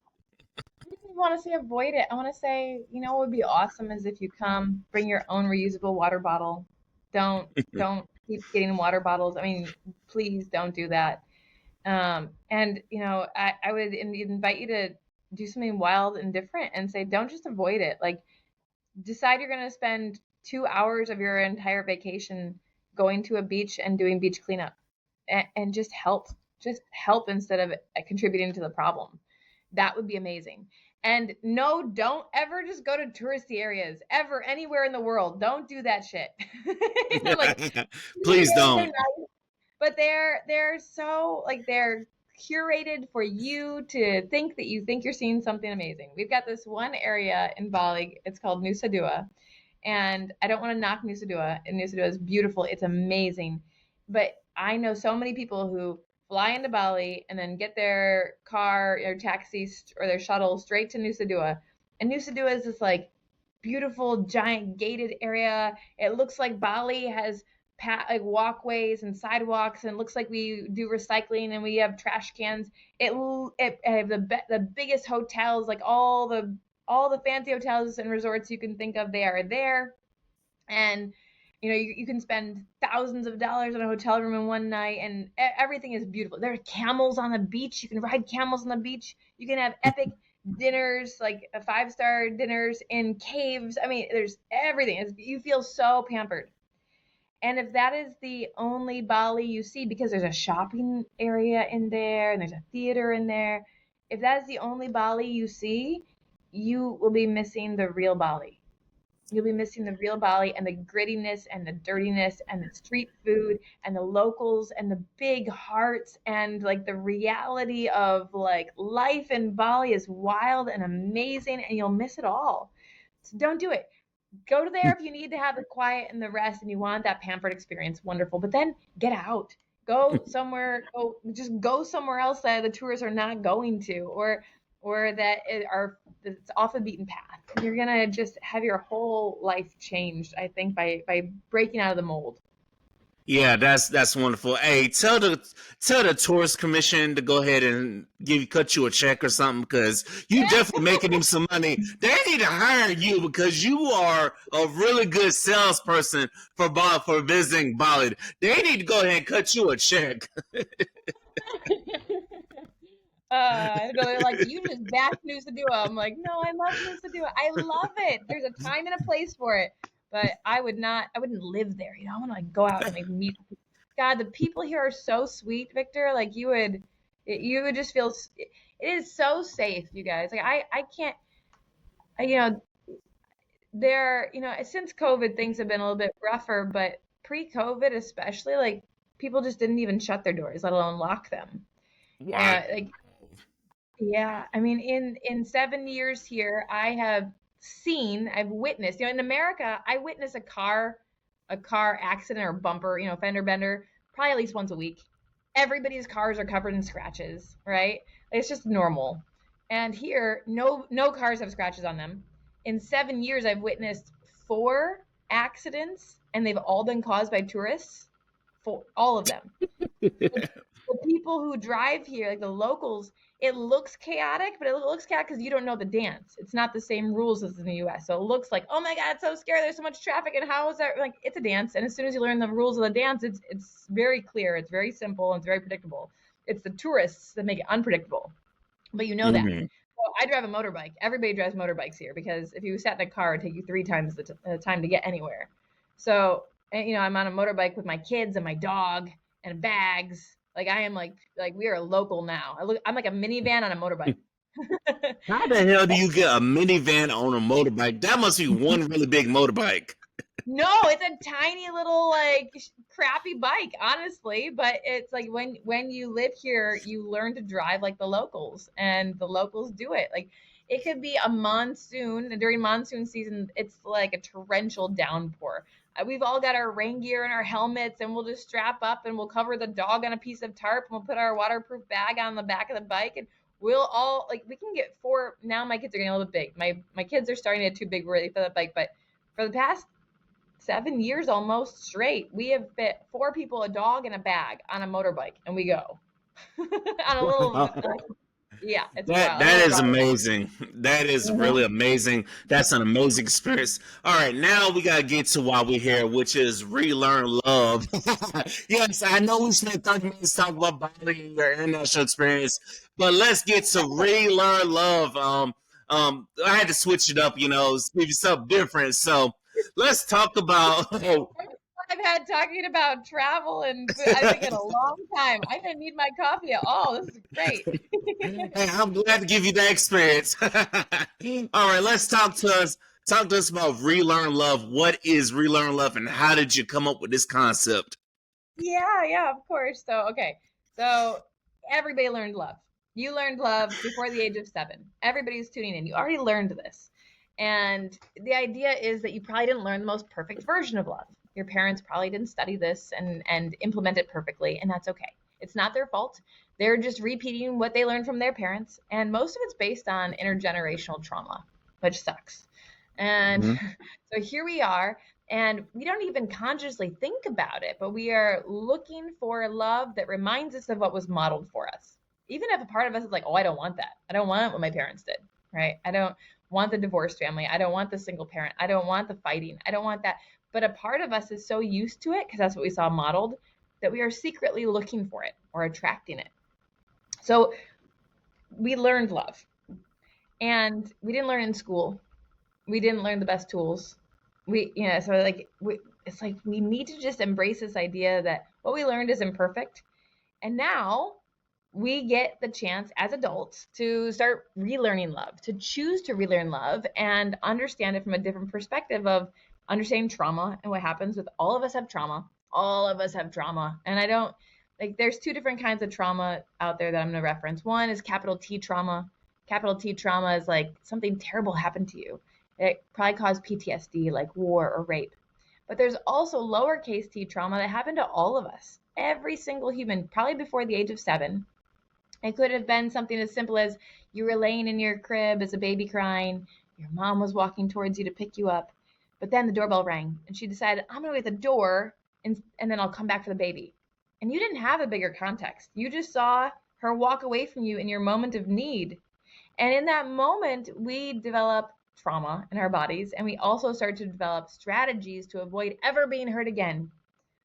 I don't want to say avoid it. I want to say, what would be awesome is if you come, bring your own reusable water bottle. Don't keep getting water bottles. I mean, please don't do that. And I would invite you to do something wild and different and say, don't just avoid it. Like, decide you're going to spend 2 hours of your entire vacation going to a beach and doing beach cleanup, and just help instead of contributing to the problem. That would be amazing. And no, don't ever just go to touristy areas ever anywhere in the world. Don't do that shit. Like Please they're don't. nice, but they're so like they're curated for you to think that you think you're seeing something amazing. We've got this one area in Bali. It's called Nusa Dua, and I don't want to knock Nusa Dua. And Nusa Dua is beautiful. It's amazing, but I know so many people who fly into Bali and then get their car or taxi or their shuttle straight to Nusa Dua. And Nusa Dua is this like beautiful giant gated area. It looks like Bali has like walkways and sidewalks, and it looks like we do recycling and we have trash cans. It have the biggest hotels, like all the fancy hotels and resorts you can think of. They are there, and you can spend thousands of dollars on a hotel room in one night, and everything is beautiful. There are camels on the beach. You can ride camels on the beach. You can have epic dinners, like 5-star dinners in caves. I mean, there's everything. You feel so pampered. And if that is the only Bali you see, because there's a shopping area in there and there's a theater in there, if that is the only Bali you see, you will be missing the real Bali. You'll be missing the real Bali and the grittiness and the dirtiness and the street food and the locals and the big hearts and like the reality of like life in Bali is wild and amazing and you'll miss it all. So don't do it. Go there if you need to have the quiet and the rest and you want that pampered experience. Wonderful. But then get out. Go somewhere. Go somewhere else that the tourists are not going to, or that it's off the beaten path. You're gonna just have your whole life changed, I think, by breaking out of the mold. Yeah, that's wonderful. Hey, tell the tourist commission to go ahead and cut you a check or something because you definitely making them some money. They need to hire you because you are a really good salesperson for visiting Bali. They need to go ahead and cut you a check. They're like, you just bash Nusa Dua. I'm like, no, I love Nusa Dua. I love it. There's a time and a place for it. But I wouldn't live there. I want to like go out and like meet. God, the people here are so sweet, Victor. Like you would just feel. It is so safe, you guys. Like I can't. There, since COVID, things have been a little bit rougher. But pre-COVID, especially, like people just didn't even shut their doors, let alone lock them. Wow. Like yeah, I mean, in 7 years here, I've witnessed, in America, I witness a car accident or bumper, fender bender, probably at least once a week. Everybody's cars are covered in scratches, right? It's just normal. And here, no cars have scratches on them. In 7 years, I've witnessed 4 accidents, and they've all been caused by tourists. For all of them. The people who drive here, like the locals, it looks chaotic, but it looks chaotic because you don't know the dance. It's not the same rules as in the US. So it looks like, oh my God, it's so scary. There's so much traffic. And how is that? Like, it's a dance. And as soon as you learn the rules of the dance, it's very clear. It's very simple. And it's very predictable. It's the tourists that make it unpredictable. But you know that. Mhm. So I drive a motorbike. Everybody drives motorbikes here because if you sat in a car, it'd take you 3 times the time to get anywhere. So, I'm on a motorbike with my kids and my dog and bags. Like I am like we are local now. I'm like a minivan on a motorbike. How the hell do you get a minivan on a motorbike? That must be one really big motorbike. No, it's a tiny little like crappy bike, honestly. But it's like when you live here, you learn to drive like the locals, and the locals do it. Like it could be a monsoon during monsoon season. It's like a torrential downpour. We've all got our rain gear and our helmets, and we'll just strap up and we'll cover the dog on a piece of tarp, and we'll put our waterproof bag on the back of the bike, and we'll all like we can get 4. Now my kids are getting a little bit big. My kids are starting to get too big really for the bike, but for the past 7 years almost straight, we have fit 4 people, a dog, and a bag on a motorbike, and we go on a little. Yeah, it's That wild. A that little is ride. amazing. That is really amazing. That's an amazing experience. All right, now we gotta get to why we're here, which is relearn love. Yes, I know we spent 30 minutes talking about Bali and your international experience, but let's get to relearn love. I had to switch it up, give you something different. So let's talk about. I've had talking about travel and food, I think in a long time. I didn't need my coffee at all. This is great. Hey, I'm glad to give you that experience. All right, let's talk to us. Talk to us about relearn love. What is relearn love, and how did you come up with this concept? Yeah, of course. So everybody learned love. You learned love before the age of 7. Everybody's tuning in. You already learned this. And the idea is that you probably didn't learn the most perfect version of love. Your parents probably didn't study this and implement it perfectly, and that's okay. It's not their fault. They're just repeating what they learned from their parents, and most of it's based on intergenerational trauma, which sucks. And Mm-hmm. so here we are, and we don't even consciously think about it, but we are looking for a love that reminds us of what was modeled for us. Even if a part of us is like, oh, I don't want that. I don't want what my parents did, right? I don't want the divorced family. I don't want the single parent. I don't want the fighting. I don't want that. But a part of us is so used to it because that's what we saw modeled that we are secretly looking for it or attracting it. So we learned love, and we didn't learn in school. We didn't learn the best tools. It's like we need to just embrace this idea that what we learned is imperfect. And now we get the chance as adults to start relearning love, to choose to relearn love and understand it from a different perspective of understanding trauma and what happens with all of us have trauma. All of us have trauma. And I don't like there's two different kinds of trauma out there that I'm going to reference. One is capital T trauma. Capital T trauma is like something terrible happened to you. It probably caused PTSD like war or rape. But there's also lowercase t trauma that happened to all of us. Every single human, probably before the age of 7. It could have been something as simple as you were laying in your crib as a baby crying, your mom was walking towards you to pick you up, but then the doorbell rang and she decided, I'm going to wait at the door and then I'll come back for the baby. And you didn't have a bigger context. You just saw her walk away from you in your moment of need. And in that moment, we develop trauma in our bodies and we also start to develop strategies to avoid ever being hurt again.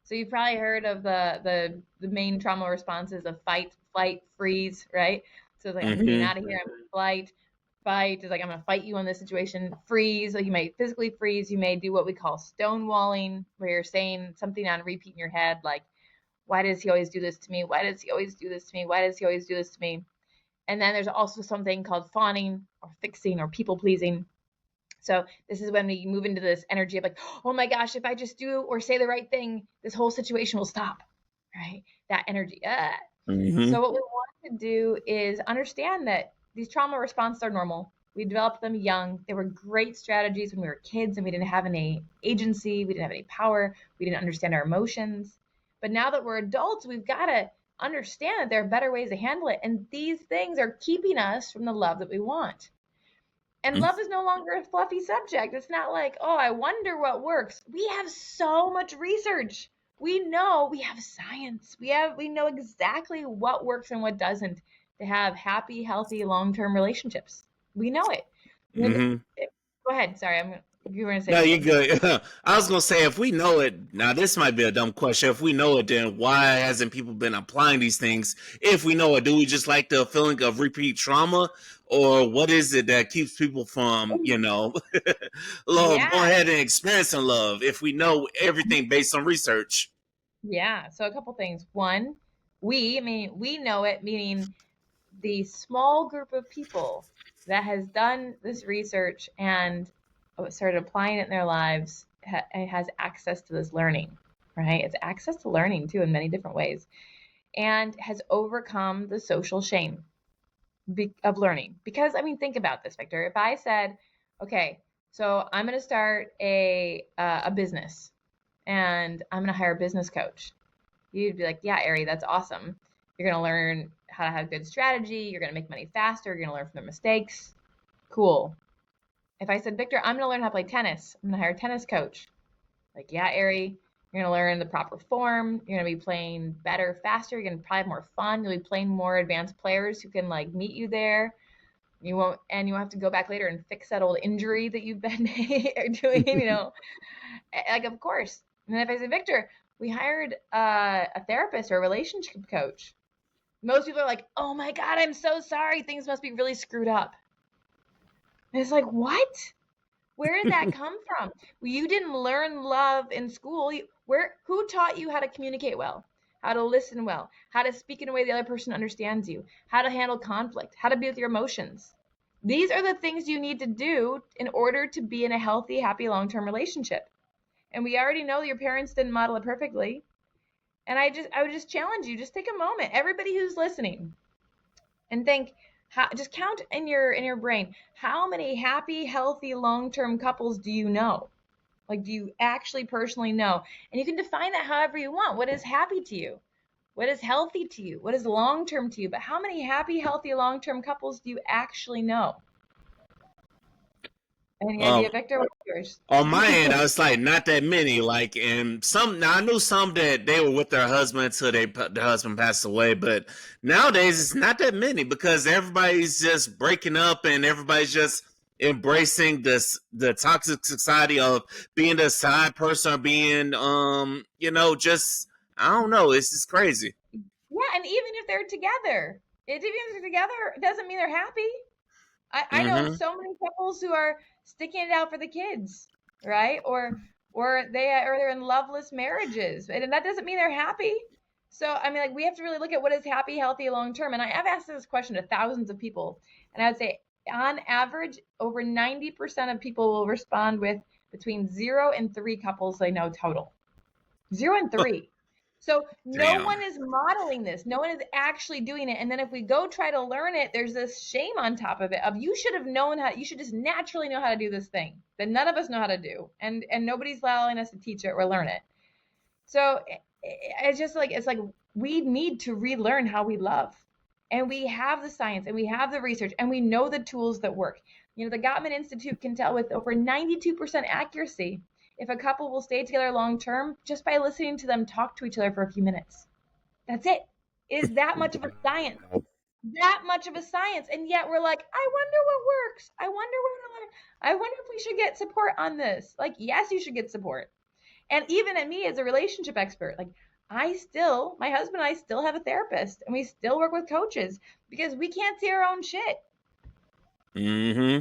So you've probably heard of the main trauma responses of fight, flight, freeze, right? So it's like I'm getting out of here, I'm flight. Fight is like I'm gonna fight you in this situation. Freeze, like you may physically freeze. You may do what we call stonewalling, where you're saying something on repeat in your head, like, "Why does he always do this to me? Why does he always do this to me? Why does he always do this to me?" And then there's also something called fawning or fixing or people pleasing. So this is when we move into this energy of like, oh my gosh, if I just do or say the right thing, this whole situation will stop, right? That energy. So what we want to do is understand that these trauma responses are normal. We developed them young. They were great strategies when we were kids and we didn't have any agency. We didn't have any power. We didn't understand our emotions. But now that we're adults, we've got to understand that there are better ways to handle it. And these things are keeping us from the love that we want. And love is no longer a fluffy subject. It's not like, oh, I wonder what works. We have so much research. We know, we have science. We know exactly what works and what doesn't to have happy, healthy, long-term relationships. We know it. Go ahead. Sorry, you were gonna say No, you something. good. I was gonna say if we know it now, this might be a dumb question. If we know it, then why hasn't people been applying these things? If we know it, do we just like the feeling of repeat trauma, or what is it that keeps people from, love, go Yeah. ahead and experiencing love? If we know everything based on research. Yeah. So a couple things. One, we know it, meaning the small group of people that has done this research and started applying it in their lives has access to this learning, right? It's access to learning too in many different ways and has overcome the social shame of learning. Because, I mean, think about this, Victor. If I said, okay, so I'm going to start a business and I'm going to hire a business coach, you'd be like, yeah, Ari, that's awesome. You're going to learn how to have good strategy. You're going to make money faster. You're going to learn from their mistakes. Cool. If I said, Victor, I'm going to learn how to play tennis. I'm going to hire a tennis coach. Like, yeah, Ari, you're going to learn the proper form. You're going to be playing better, faster. You're going to probably have more fun. You'll be playing more advanced players who can like meet you there. You won't have to go back later and fix that old injury that you've been doing, like, of course. And then if I say, Victor, we hired a therapist or a relationship coach. Most people are like, oh my God, I'm so sorry. Things must be really screwed up. And it's like, what? Where did that come from? Well, you didn't learn love in school. Who taught you how to communicate well, how to listen well, how to speak in a way the other person understands you, how to handle conflict, how to be with your emotions? These are the things you need to do in order to be in a healthy, happy, long-term relationship. And we already know your parents didn't model it perfectly. And I would just challenge you, just take a moment, everybody who's listening, and think, just count in your brain, how many happy, healthy, long-term couples do you know? Like, do you actually personally know? And you can define that however you want. What is happy to you? What is healthy to you? What is long-term to you? But how many happy, healthy, long-term couples do you actually know? Any idea, Um, Victor? What's yours? on my end, I was like, not that many. Like, and some, now I knew some that they were with their husband until their husband passed away. But nowadays, it's not that many because everybody's just breaking up and everybody's just embracing the toxic society of being the side person or being, just, I don't know. It's just crazy. Yeah, and even if they're together, it doesn't mean they're happy. I know Mm-hmm. so many couples who are sticking it out for the kids, right? Or they're in loveless marriages, and that doesn't mean they're happy. So, I mean, like, we have to really look at what is happy, healthy, long term. And I've asked this question to thousands of people. And I'd say, on average, over 90% of people will respond with between 0 and 3 couples they know total. 0 and 3. So, no Damn. one is modeling this. No one is actually doing it. And then if we go try to learn it, there's this shame on top of it of you should have known how, you should just naturally know how to do this thing that none of us know how to do. And nobody's allowing us to teach it or learn it. So it's just like, it's like we need to relearn how we love. And we have the science and we have the research and we know the tools that work. You know, the Gottman Institute can tell with over 92% accuracy if a couple will stay together long term just by listening to them talk to each other for a few minutes. That's it. It is that much of a science. That much of a science. And yet we're like, I wonder what works. I wonder where to learn. I wonder if we should get support on this. Like, yes, you should get support. And even at me as a relationship expert, like my husband and I still have a therapist and we still work with coaches because we can't see our own shit. Mm-hmm.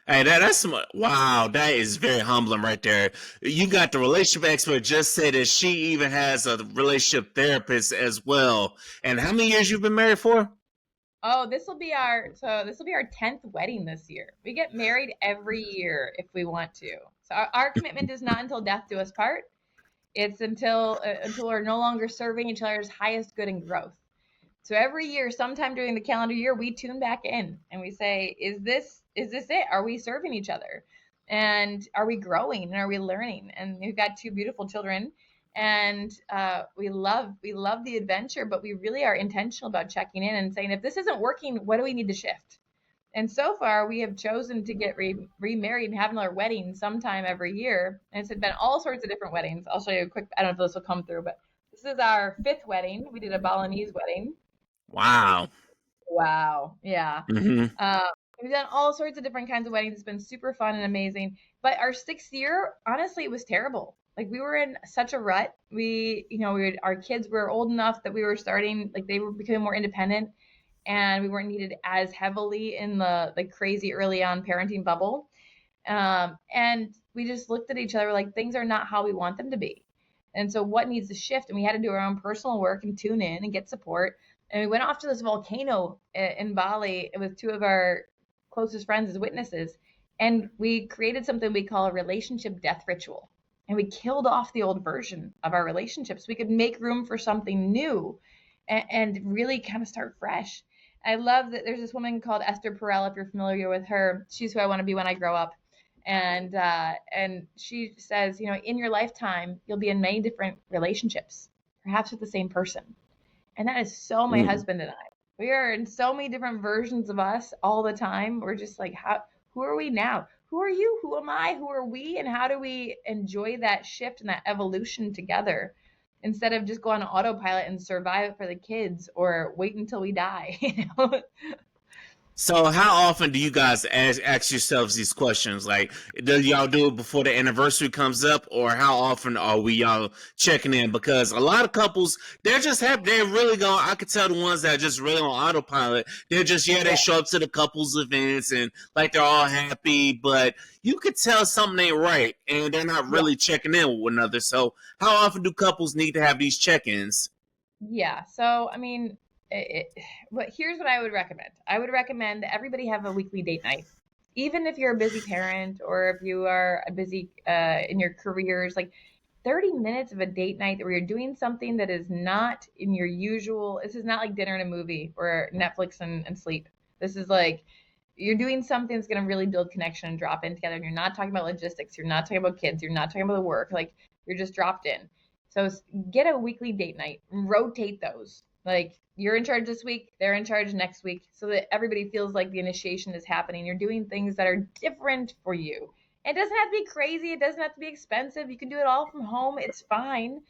Hey, that's wow. That is very humbling right there. You got the relationship expert just said that she even has a relationship therapist as well. And how many years you've been married for? Oh, this will be our 10th wedding this year. We get married every year if we want to. So our commitment is not until death do us part. It's until we're no longer serving each other's highest good and growth. So every year, sometime during the calendar year, we tune back in and we say, is this it? Are we serving each other? And are we growing and are we learning? And we've got 2 beautiful children and we love the adventure, but we really are intentional about checking in and saying, if this isn't working, what do we need to shift? And so far, we have chosen to get remarried and have another wedding sometime every year. And it's been all sorts of different weddings. I'll show you a quick, I don't know if this will come through, but this is our 5th wedding. We did a Balinese wedding. Wow. Wow. Yeah. Mm-hmm. We've done all sorts of different kinds of weddings. It's been super fun and amazing. But our 6th year, honestly, it was terrible. Like we were in such a rut. Our kids were old enough that we were starting, like they were becoming more independent and we weren't needed as heavily in the crazy early on parenting bubble. And we just looked at each other like things are not how we want them to be. And so what needs to shift? And we had to do our own personal work and tune in and get support. And we went off to this volcano in Bali with 2 of our closest friends as witnesses. And we created something we call a relationship death ritual. And we killed off the old version of our relationships. We could make room for something new and really kind of start fresh. I love that there's this woman called Esther Perel, if you're familiar with her. She's who I want to be when I grow up. And she says, in your lifetime, you'll be in many different relationships, perhaps with the same person. And that is so my husband and I. We are in so many different versions of us all the time. We're just like, who are we now? Who are you? Who am I? Who are we? And how do we enjoy that shift and that evolution together instead of just go on autopilot and survive it for the kids or wait until we die? So how often do you guys ask yourselves these questions? Like, do y'all do it before the anniversary comes up, or how often are we y'all checking in? Because a lot of couples, they're just happy. They're really going. I could tell the ones that are just really on autopilot. They're just they show up to the couples events and like they're all happy, but you could tell something ain't right, and they're not really checking in with one another. So how often do couples need to have these check-ins? Yeah. So I mean, but here's what I would recommend. I would recommend that everybody have a weekly date night. Even if you're a busy parent or if you are busy in your careers, like 30 minutes of a date night where you're doing something that is not in your usual, this is not like dinner and a movie or Netflix and sleep. This is like you're doing something that's going to really build connection and drop in together. And you're not talking about logistics. You're not talking about kids. You're not talking about the work. Like you're just dropped in. So get a weekly date night, rotate those. Like you're in charge this week, they're in charge next week, so that everybody feels like the initiation is happening. You're doing things that are different for you. It doesn't have to be crazy. It doesn't have to be expensive. You can do it all from home. It's fine.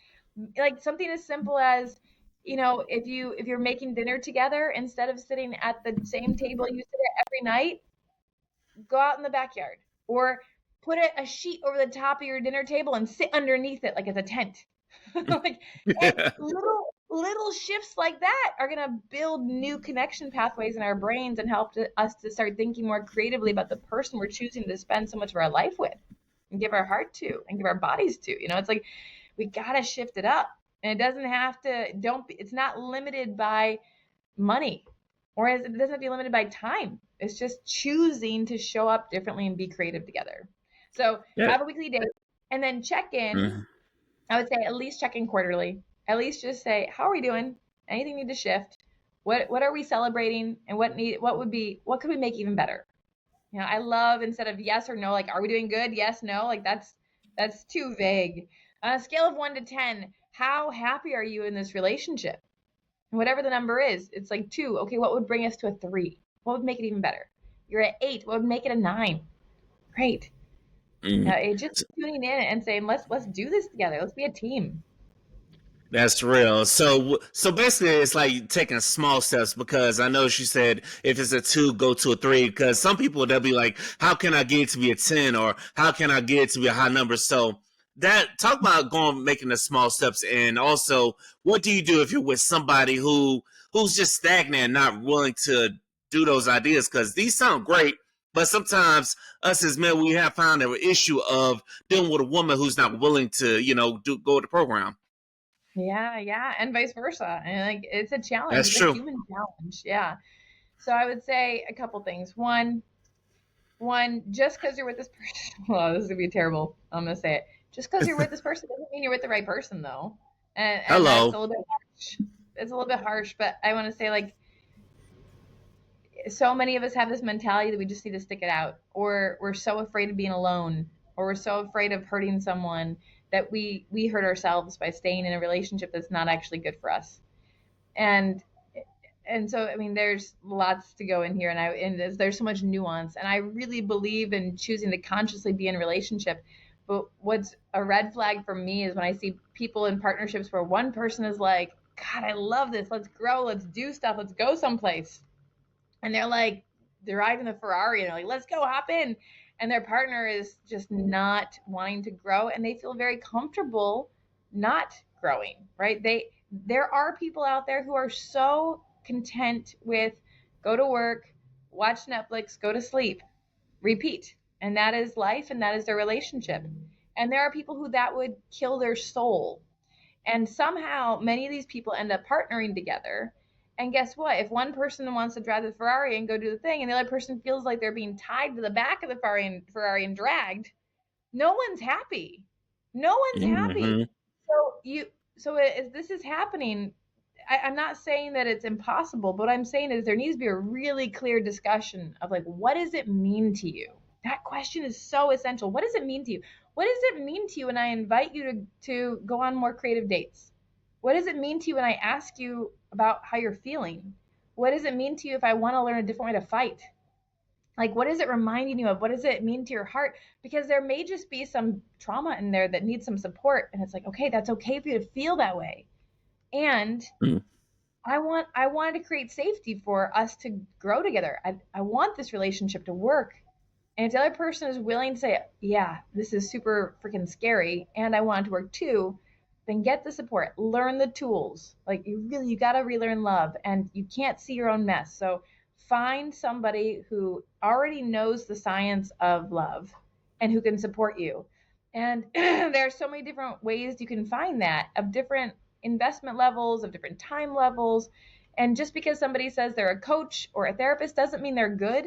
Like something as simple as, if you're making dinner together, instead of sitting at the same table you sit at every night, go out in the backyard or put a sheet over the top of your dinner table and sit underneath it like it's a tent. Like, and little shifts like that are going to build new connection pathways in our brains and help us to start thinking more creatively about the person we're choosing to spend so much of our life with and give our heart to and give our bodies to. It's like we got to shift it up. And it doesn't have to, it's not limited by money, or it doesn't have to be limited by time. It's just choosing to show up differently and be creative together. So Yeah. have a weekly date and then check in. Mhm. I would say at least check in quarterly. At least just say, how are we doing? Anything need to shift? What are we celebrating? And what could we make even better? I love, instead of yes or no, like, are we doing good? Yes, no, like that's too vague. On a scale of 1 to 10, how happy are you in this relationship? Whatever the number is, it's like 2. Okay, what would bring us to a 3? What would make it even better? You're at 8. What would make it a 9? Great. Mhm. It just tuning in and saying, let's do this together. Let's be a team. That's real. So basically, it's like taking small steps, because I know she said if it's a 2, go to a 3. Because some people, they'll be like, "How can I get it to be a 10, or how can I get it to be a high number?" So that, talk about making the small steps, and also, what do you do if you're with somebody who's just stagnant, and not willing to do those ideas? Because these sound great, but sometimes us as men, we have found an issue of dealing with a woman who's not willing to, go with the program. Yeah, yeah, and vice versa. And like, it's a challenge. That's It's a true. human challenge. Yeah. So I would say a couple things. One, just because you're with this person, well, this is gonna be terrible. I'm gonna say it. Just because you're with this person doesn't mean you're with the right person, though. And that's a Hello. little bit harsh. It's a little bit harsh, but I want to say, like, so many of us have this mentality that we just need to stick it out, or we're so afraid of being alone, or we're so afraid of hurting someone that we hurt ourselves by staying in a relationship that's not actually good for us. And so, I mean, there's lots to go in here, and there's so much nuance, and I really believe in choosing to consciously be in a relationship. But what's a red flag for me is when I see people in partnerships where one person is like, God, I love this, let's grow, let's do stuff, let's go someplace, and they're like driving the Ferrari and they're like, let's go, hop in, and their partner is just not wanting to grow, and they feel very comfortable not growing, right? There are people out there who are so content with go to work, watch Netflix, go to sleep, repeat, and that is life, and that is their relationship. And there are people who that would kill their soul, and somehow many of these people end up partnering together. And guess what? If one person wants to drive the Ferrari and go do the thing, and the other person feels like they're being tied to the back of the Ferrari and dragged, no one's happy. No one's happy. Hmm. So as this is happening, I'm not saying that it's impossible, but what I'm saying is there needs to be a really clear discussion of, like, what does it mean to you? That question is so essential. What does it mean to you? What does it mean to you when I invite you to go on more creative dates? What does it mean to you when I ask you about how you're feeling? What does it mean to you if I want to learn a different way to fight? Like, what is it reminding you of? What does it mean to your heart? Because there may just be some trauma in there that needs some support. And it's like, okay, that's okay for you to feel that way. And I wanted to create safety for us to grow together. I want this relationship to work. And if the other person is willing to say, yeah, this is super freaking scary and I want it to work too, then get the support, learn the tools. Like, you got to relearn love, and you can't see your own mess. So find somebody who already knows the science of love and who can support you. And there are so many different ways you can find that, of different investment levels, of different time levels. And just because somebody says they're a coach or a therapist doesn't mean they're good,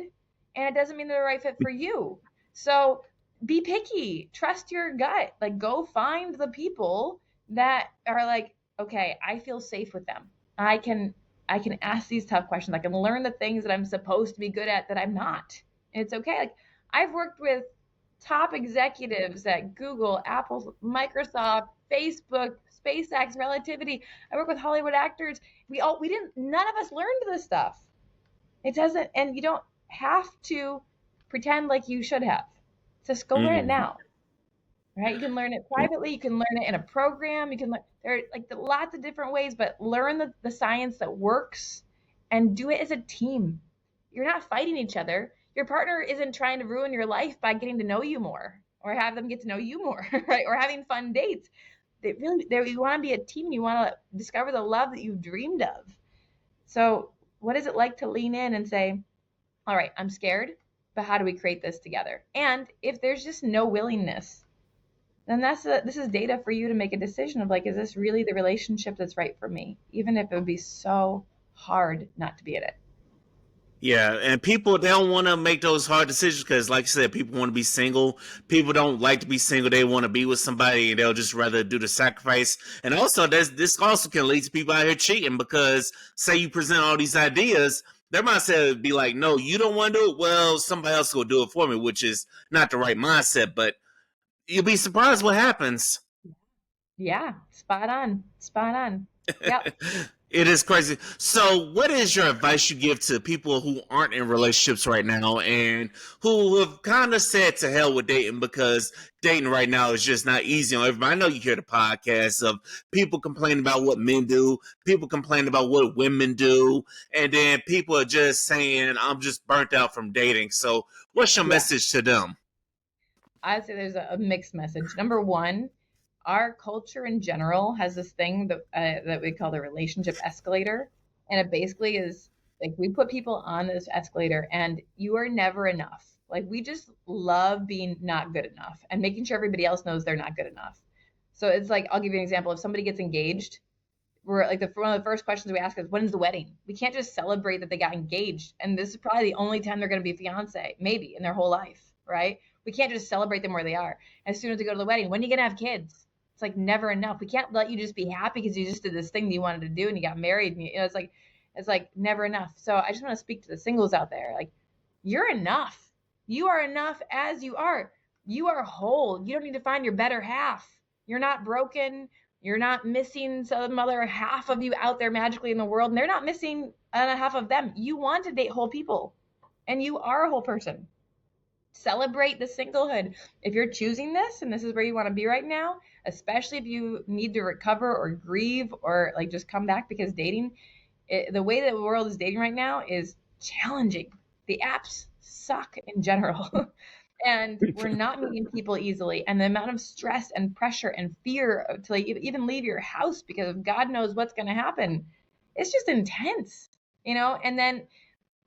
and it doesn't mean they're the right fit for you. So be picky, trust your gut. Like, go find the people that are like, okay, I feel safe with them. I can ask these tough questions. I can learn the things that I'm supposed to be good at that I'm not. And it's okay. Like, I've worked with top executives at Google, Apple, Microsoft, Facebook, SpaceX, Relativity. I work with Hollywood actors. None of us learned this stuff. It doesn't, and you don't have to pretend like you should have. Just go learn it Hmm. now, right? You can learn it privately. You can learn it in a program. You can learn, there are like lots of different ways, but learn the science that works and do it as a team. You're not fighting each other. Your partner isn't trying to ruin your life by getting to know you more or have them get to know you more, right? Or having fun dates. You want to be a team. You want to discover the love that you've dreamed of. So, what is it like to lean in and say, all right, I'm scared, but how do we create this together? And if there's just no willingness, then this is data for you to make a decision of like, is this really the relationship that's right for me? Even if it would be so hard not to be in it. Yeah, and people, they don't want to make those hard decisions because, like I said, people want to be single. People don't like to be single; they want to be with somebody, and they'll just rather do the sacrifice. And also, this also can lead to people out here cheating because, say, you present all these ideas, their mindset would be like, "No, you don't want to do it. Well, somebody else will do it for me," which is not the right mindset. But you'll be surprised what happens. Yeah, spot on, spot on. Yep. It is crazy. So, what is your advice you give to people who aren't in relationships right now and who have kind of said to hell with dating because dating right now is just not easy on everybody? I know you hear the podcasts of people complaining about what men do, people complaining about what women do, and then people are just saying, I'm just burnt out from dating. So, what's your Yeah. message to them? I'd say there's a mixed message. Number one, our culture in general has this thing that we call the relationship escalator, and it basically is like we put people on this escalator, and you are never enough. Like we just love being not good enough and making sure everybody else knows they're not good enough. So it's like I'll give you an example. If somebody gets engaged, we're like one of the first questions we ask is when's the wedding? We can't just celebrate that they got engaged, and this is probably the only time they're going to be a fiance, maybe in their whole life, right? We can't just celebrate them where they are. As soon as they go to the wedding, when are you going to have kids? It's like never enough. We can't let you just be happy because you just did this thing that you wanted to do and you got married. And it's like never enough. So I just want to speak to the singles out there. Like you're enough. You are enough as you are. You are whole. You don't need to find your better half. You're not broken. You're not missing some other half of you out there magically in the world, and they're not missing a half of them. You want to date whole people, and you are a whole person. Celebrate the singlehood. If you're choosing this and this is where you want to be right now, especially if you need to recover or grieve or like just come back because the way that the world is dating right now is challenging. The apps suck in general. And we're not meeting people easily, and the amount of stress and pressure and fear to like even leave your house because God knows what's going to happen, it's just intense, and then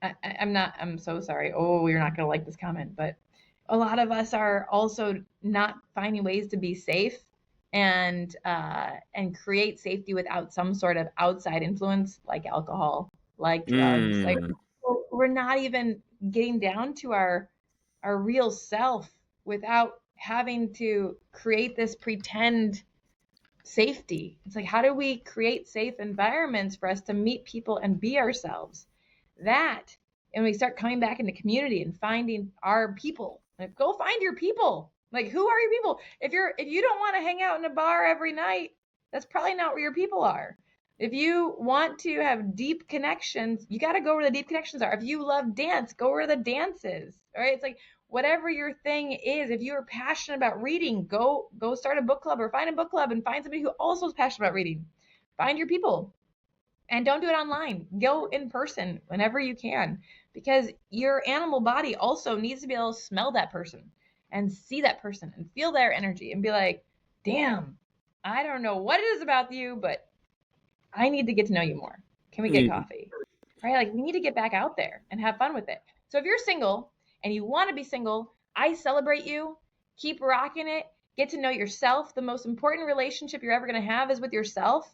I'm so sorry, oh, you're not going to like this comment, but a lot of us are also not finding ways to be safe and create safety without some sort of outside influence like alcohol, like drugs, like Mm. we're not even getting down to our real self without having to create this pretend safety. It's like, how do we create safe environments for us to meet people and be ourselves? That, and we start coming back into community and finding our people. Like, go find your people. Like, who are your people? If you don't want to hang out in a bar every night, that's probably not where your people are. If you want to have deep connections, you got to go where the deep connections are. If you love dance, go where the dance is. All right? It's like whatever your thing is. If you are passionate about reading, go start a book club or find a book club and find somebody who also is passionate about reading. Find your people. And don't do it online. Go in person whenever you can because your animal body also needs to be able to smell that person and see that person and feel their energy and be like, damn, I don't know what it is about you, but I need to get to know you more. Can we get Mm. coffee? Right? Like we need to get back out there and have fun with it. So if you're single and you want to be single, I celebrate you. Keep rocking it. Get to know yourself. The most important relationship you're ever going to have is with yourself.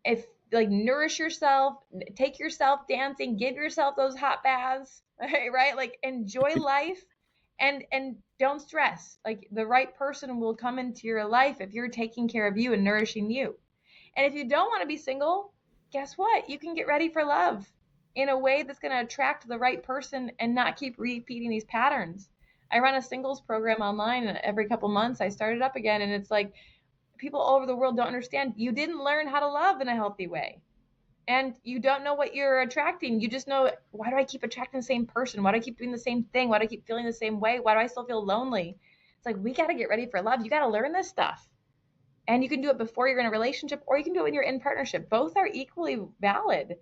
If like nourish yourself, take yourself dancing, give yourself those hot baths, right? Like enjoy life and don't stress. Like the right person will come into your life if you're taking care of you and nourishing you. And if you don't want to be single, guess what? You can get ready for love in a way that's going to attract the right person and not keep repeating these patterns. I run a singles program online and every couple months. I start it up again, and it's like people all over the world don't understand. You didn't learn how to love in a healthy way. And you don't know what you're attracting. You just know, why do I keep attracting the same person? Why do I keep doing the same thing? Why do I keep feeling the same way? Why do I still feel lonely? It's like, we got to get ready for love. You got to learn this stuff. And you can do it before you're in a relationship, or you can do it when you're in partnership. Both are equally valid.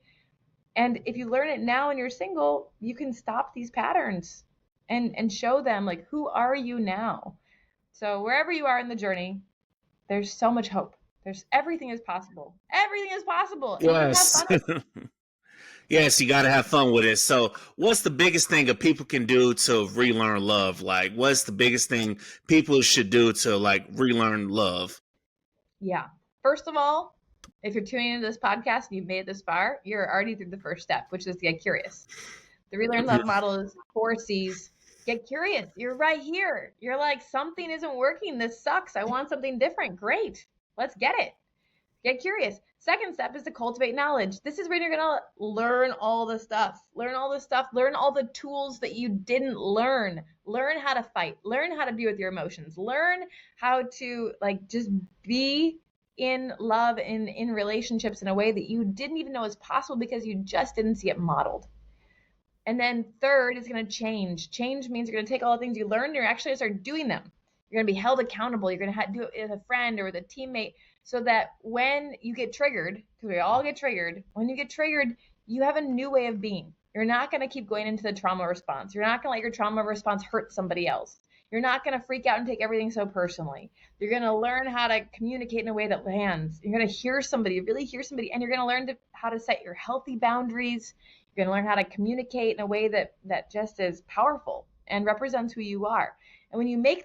And if you learn it now and you're single, you can stop these patterns and show them, like, who are you now? So wherever you are in the journey, there's so much hope. There's everything is possible. Everything is possible. And you can have Yes. fun with Yes, you got to have fun with it. So, what's the biggest thing that people can do to relearn love? Like, what's the biggest thing people should do to like relearn love? Yeah. First of all, if you're tuning into this podcast and you've made it this far, you're already through the first step, which is to get curious. The Relearn Love model is 4 C's. Get curious. You're right here. You're like, something isn't working. This sucks. I want something different. Great. Let's get it. Get curious. Second step is to cultivate knowledge. This is when you're going to learn all the stuff. Learn all the stuff. Learn all the tools that you didn't learn. Learn how to fight. Learn how to be with your emotions. Learn how to like just be in love, in relationships in a way that you didn't even know was possible because you just didn't see it modeled. And then third is going to change. Change means you're going to take all the things you learned and you're actually going to start doing them. You're going to be held accountable. You're going to do it with a friend or with a teammate so that when you get triggered, because we all get triggered, when you get triggered, you have a new way of being. You're not going to keep going into the trauma response. You're not going to let your trauma response hurt somebody else. You're not going to freak out and take everything so personally. You're going to learn how to communicate in a way that lands. You're going to hear somebody, really hear somebody, and you're going to learn how to set your healthy boundaries. You're going to learn how to communicate in a way that just is powerful and represents who you are. And when you make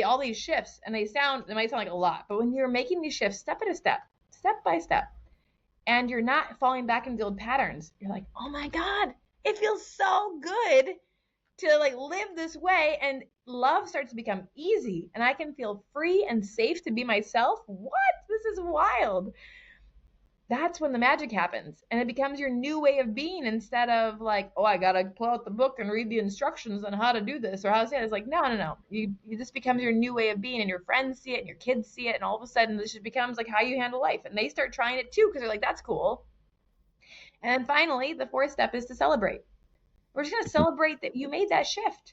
all these shifts, and they might sound like a lot, but when you're making these shifts step by step, and you're not falling back into the old patterns, you're like, oh my God, it feels so good to like live this way, and love starts to become easy, and I can feel free and safe to be myself. What? This is wild. That's when the magic happens, and it becomes your new way of being instead of like, oh, I gotta pull out the book and read the instructions on how to do this or how to say it. It's like, no. You this becomes your new way of being, and your friends see it and your kids see it, and all of a sudden this just becomes like how you handle life, and they start trying it too because they're like, that's cool. And then finally, the fourth step is to celebrate. We're just gonna celebrate that you made that shift.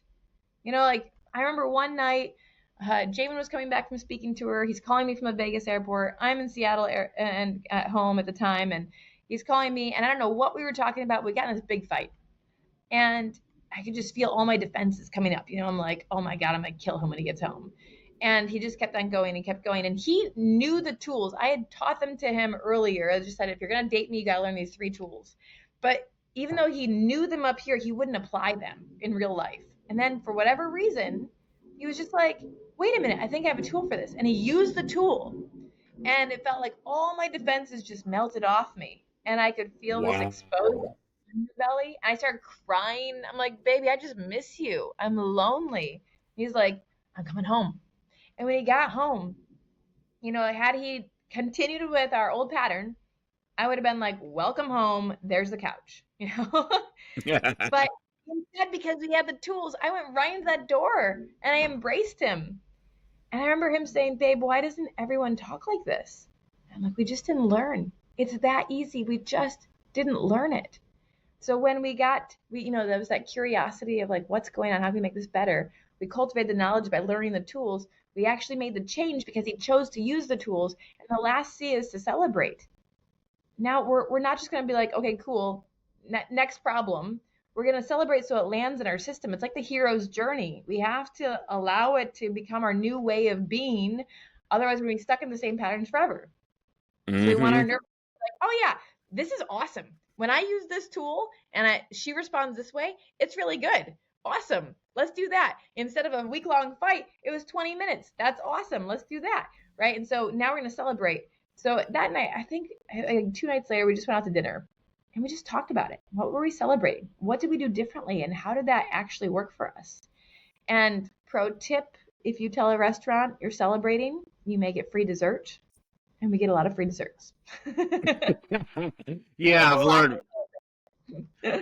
Like I remember one night, Jamin was coming back from a speaking tour. He's calling me from a Vegas airport. I'm in Seattle and at home at the time, and he's calling me, and I don't know what we were talking about. We got in this big fight, and I could just feel all my defenses coming up. I'm like, oh my God, I'm gonna kill him when he gets home. And he just kept on going and kept going, and he knew the tools. I had taught them to him earlier. I just said, if you're gonna date me, you gotta learn these 3 tools. But even though he knew them up here, he wouldn't apply them in real life. And then for whatever reason, he was just like, wait a minute, I think I have a tool for this. And he used the tool. And it felt like all my defenses just melted off me. And I could feel this exposed belly. And I started crying. I'm like, baby, I just miss you. I'm lonely. He's like, I'm coming home. And when he got home, had he continued with our old pattern, I would have been like, welcome home. There's the couch, But instead, because we had the tools, I went right into that door and I embraced him. And I remember him saying, babe, why doesn't everyone talk like this? I'm like, we just didn't learn. It's that easy. We just didn't learn it. So when there was that curiosity of like, what's going on? How can we make this better? We cultivated the knowledge by learning the tools. We actually made the change because he chose to use the tools. And the last C is to celebrate. Now we're not just going to be like, okay, cool. Next problem. We're going to celebrate so it lands in our system. It's like the hero's journey. We have to allow it to become our new way of being. Otherwise, we're going to be stuck in the same patterns forever. So we want our nerves like, oh yeah, this is awesome. When I use this tool and she responds this way, it's really good. Awesome. Let's do that. Instead of a week-long fight, it was 20 minutes. That's awesome. Let's do that. Right? And so now we're going to celebrate. So that night, I think 2 nights later, we just went out to dinner. And we just talked about it. What were we celebrating? What did we do differently? And how did that actually work for us? And pro tip, if you tell a restaurant you're celebrating, you may get free dessert. And we get a lot of free desserts. Yeah, I've learned.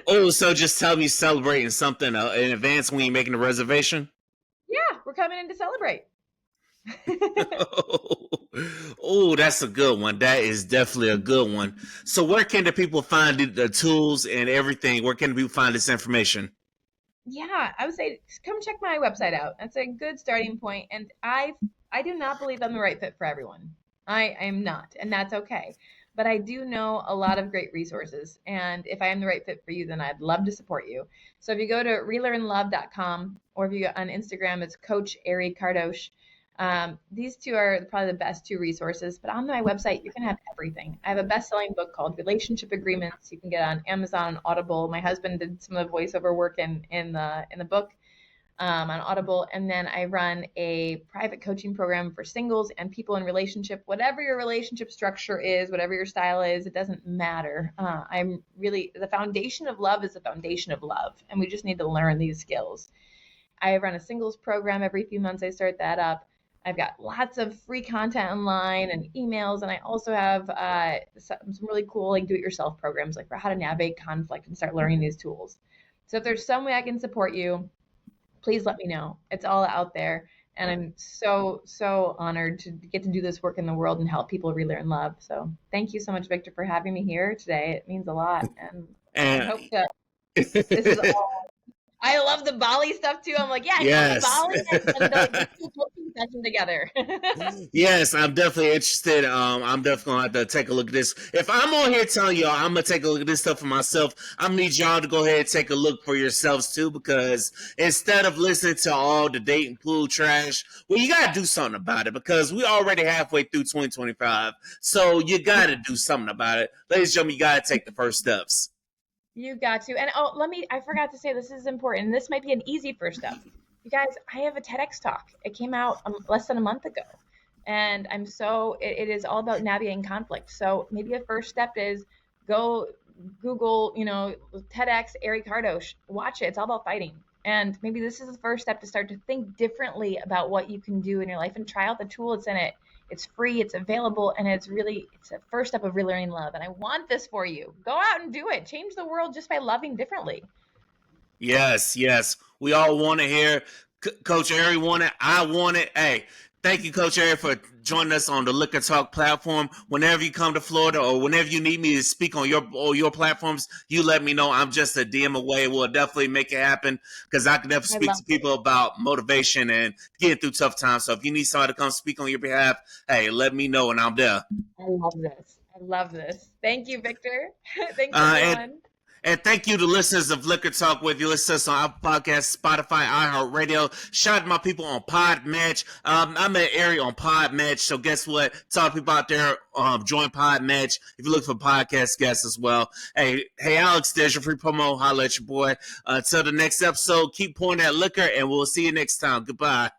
Oh, so just tell me celebrating something in advance when you're making a reservation? Yeah, we're coming in to celebrate. Oh, that's a good one. That is definitely a good one. So where can the people find the tools and everything? Where can the people find this information? Yeah, I would say come check my website out. That's a good starting point. And I do not believe I'm the right fit for everyone. I am not, and that's okay. But I do know a lot of great resources. And if I am the right fit for you, then I'd love to support you. So if you go to relearnlove.com, or if you go on Instagram, it's Coach Ari Kardosh. These two are probably the best two resources, but on my website, you can have everything. I have a best-selling book called Relationship Agreements. You can get it on Amazon and Audible. My husband did some of the voiceover work in the book on Audible. And then I run a private coaching program for singles and people in relationship. Whatever your relationship structure is, whatever your style is, it doesn't matter. I'm really, the foundation of love is the foundation of love. And we just need to learn these skills. I run a singles program every few months. I start that up. I've got lots of free content online and emails, and I also have some really cool like do-it-yourself programs like for how to navigate conflict and start learning these tools. So if there's some way I can support you, please let me know. It's all out there, and I'm so honored to get to do this work in the world and help people relearn love. So thank you so much, Victor, for having me here today. It means a lot, and I hope that this is all. I love the Bali stuff too. I'm like, yeah, come to Yes. Bali and the coaching session together. Yes, I'm definitely interested. I'm definitely gonna have to take a look at this. If I'm on here telling y'all I'm gonna take a look at this stuff for myself, I'm gonna need y'all to go ahead and take a look for yourselves too, because instead of listening to all the dating pool trash, well, you gotta do something about it, because we already halfway through 2025. So you gotta do something about it. Ladies and gentlemen, you gotta take the first steps. You got to. And I forgot to say, this is important. This might be an easy first step. You guys, I have a TEDx talk. It came out less than a month ago. And it is all about navigating conflict. So maybe a first step is go Google, TEDx Eric Hardosh, watch it. It's all about fighting. And maybe this is the first step to start to think differently about what you can do in your life and try out the tool that's in it. It's free, it's available, and it's a first step of relearning love. And I want this for you. Go out and do it. Change the world just by loving differently. Yes. We all want to hear. Coach Ari want it. I want it. Hey, thank you, Coach Ari, for joining us on the Liquor Talk platform. Whenever you come to Florida or whenever you need me to speak on your platforms, you let me know. I'm just a DM away. We'll definitely make it happen, because I can definitely speak to people about motivation and getting through tough times. So if you need somebody to come speak on your behalf, hey, let me know and I'm there. I love this. Thank you, Victor. Thanks, everyone. And thank you to listeners of Liquor Talk. Whether you listen to us on Apple Podcasts, Spotify, iHeartRadio. Shout out to my people on Podmatch. I'm at area on Podmatch, so guess what? Tell people out there, join Podmatch if you look for podcast guests as well. Hey, Alex, there's your free promo. Holla at your boy. Until the next episode, keep pouring that liquor, and we'll see you next time. Goodbye.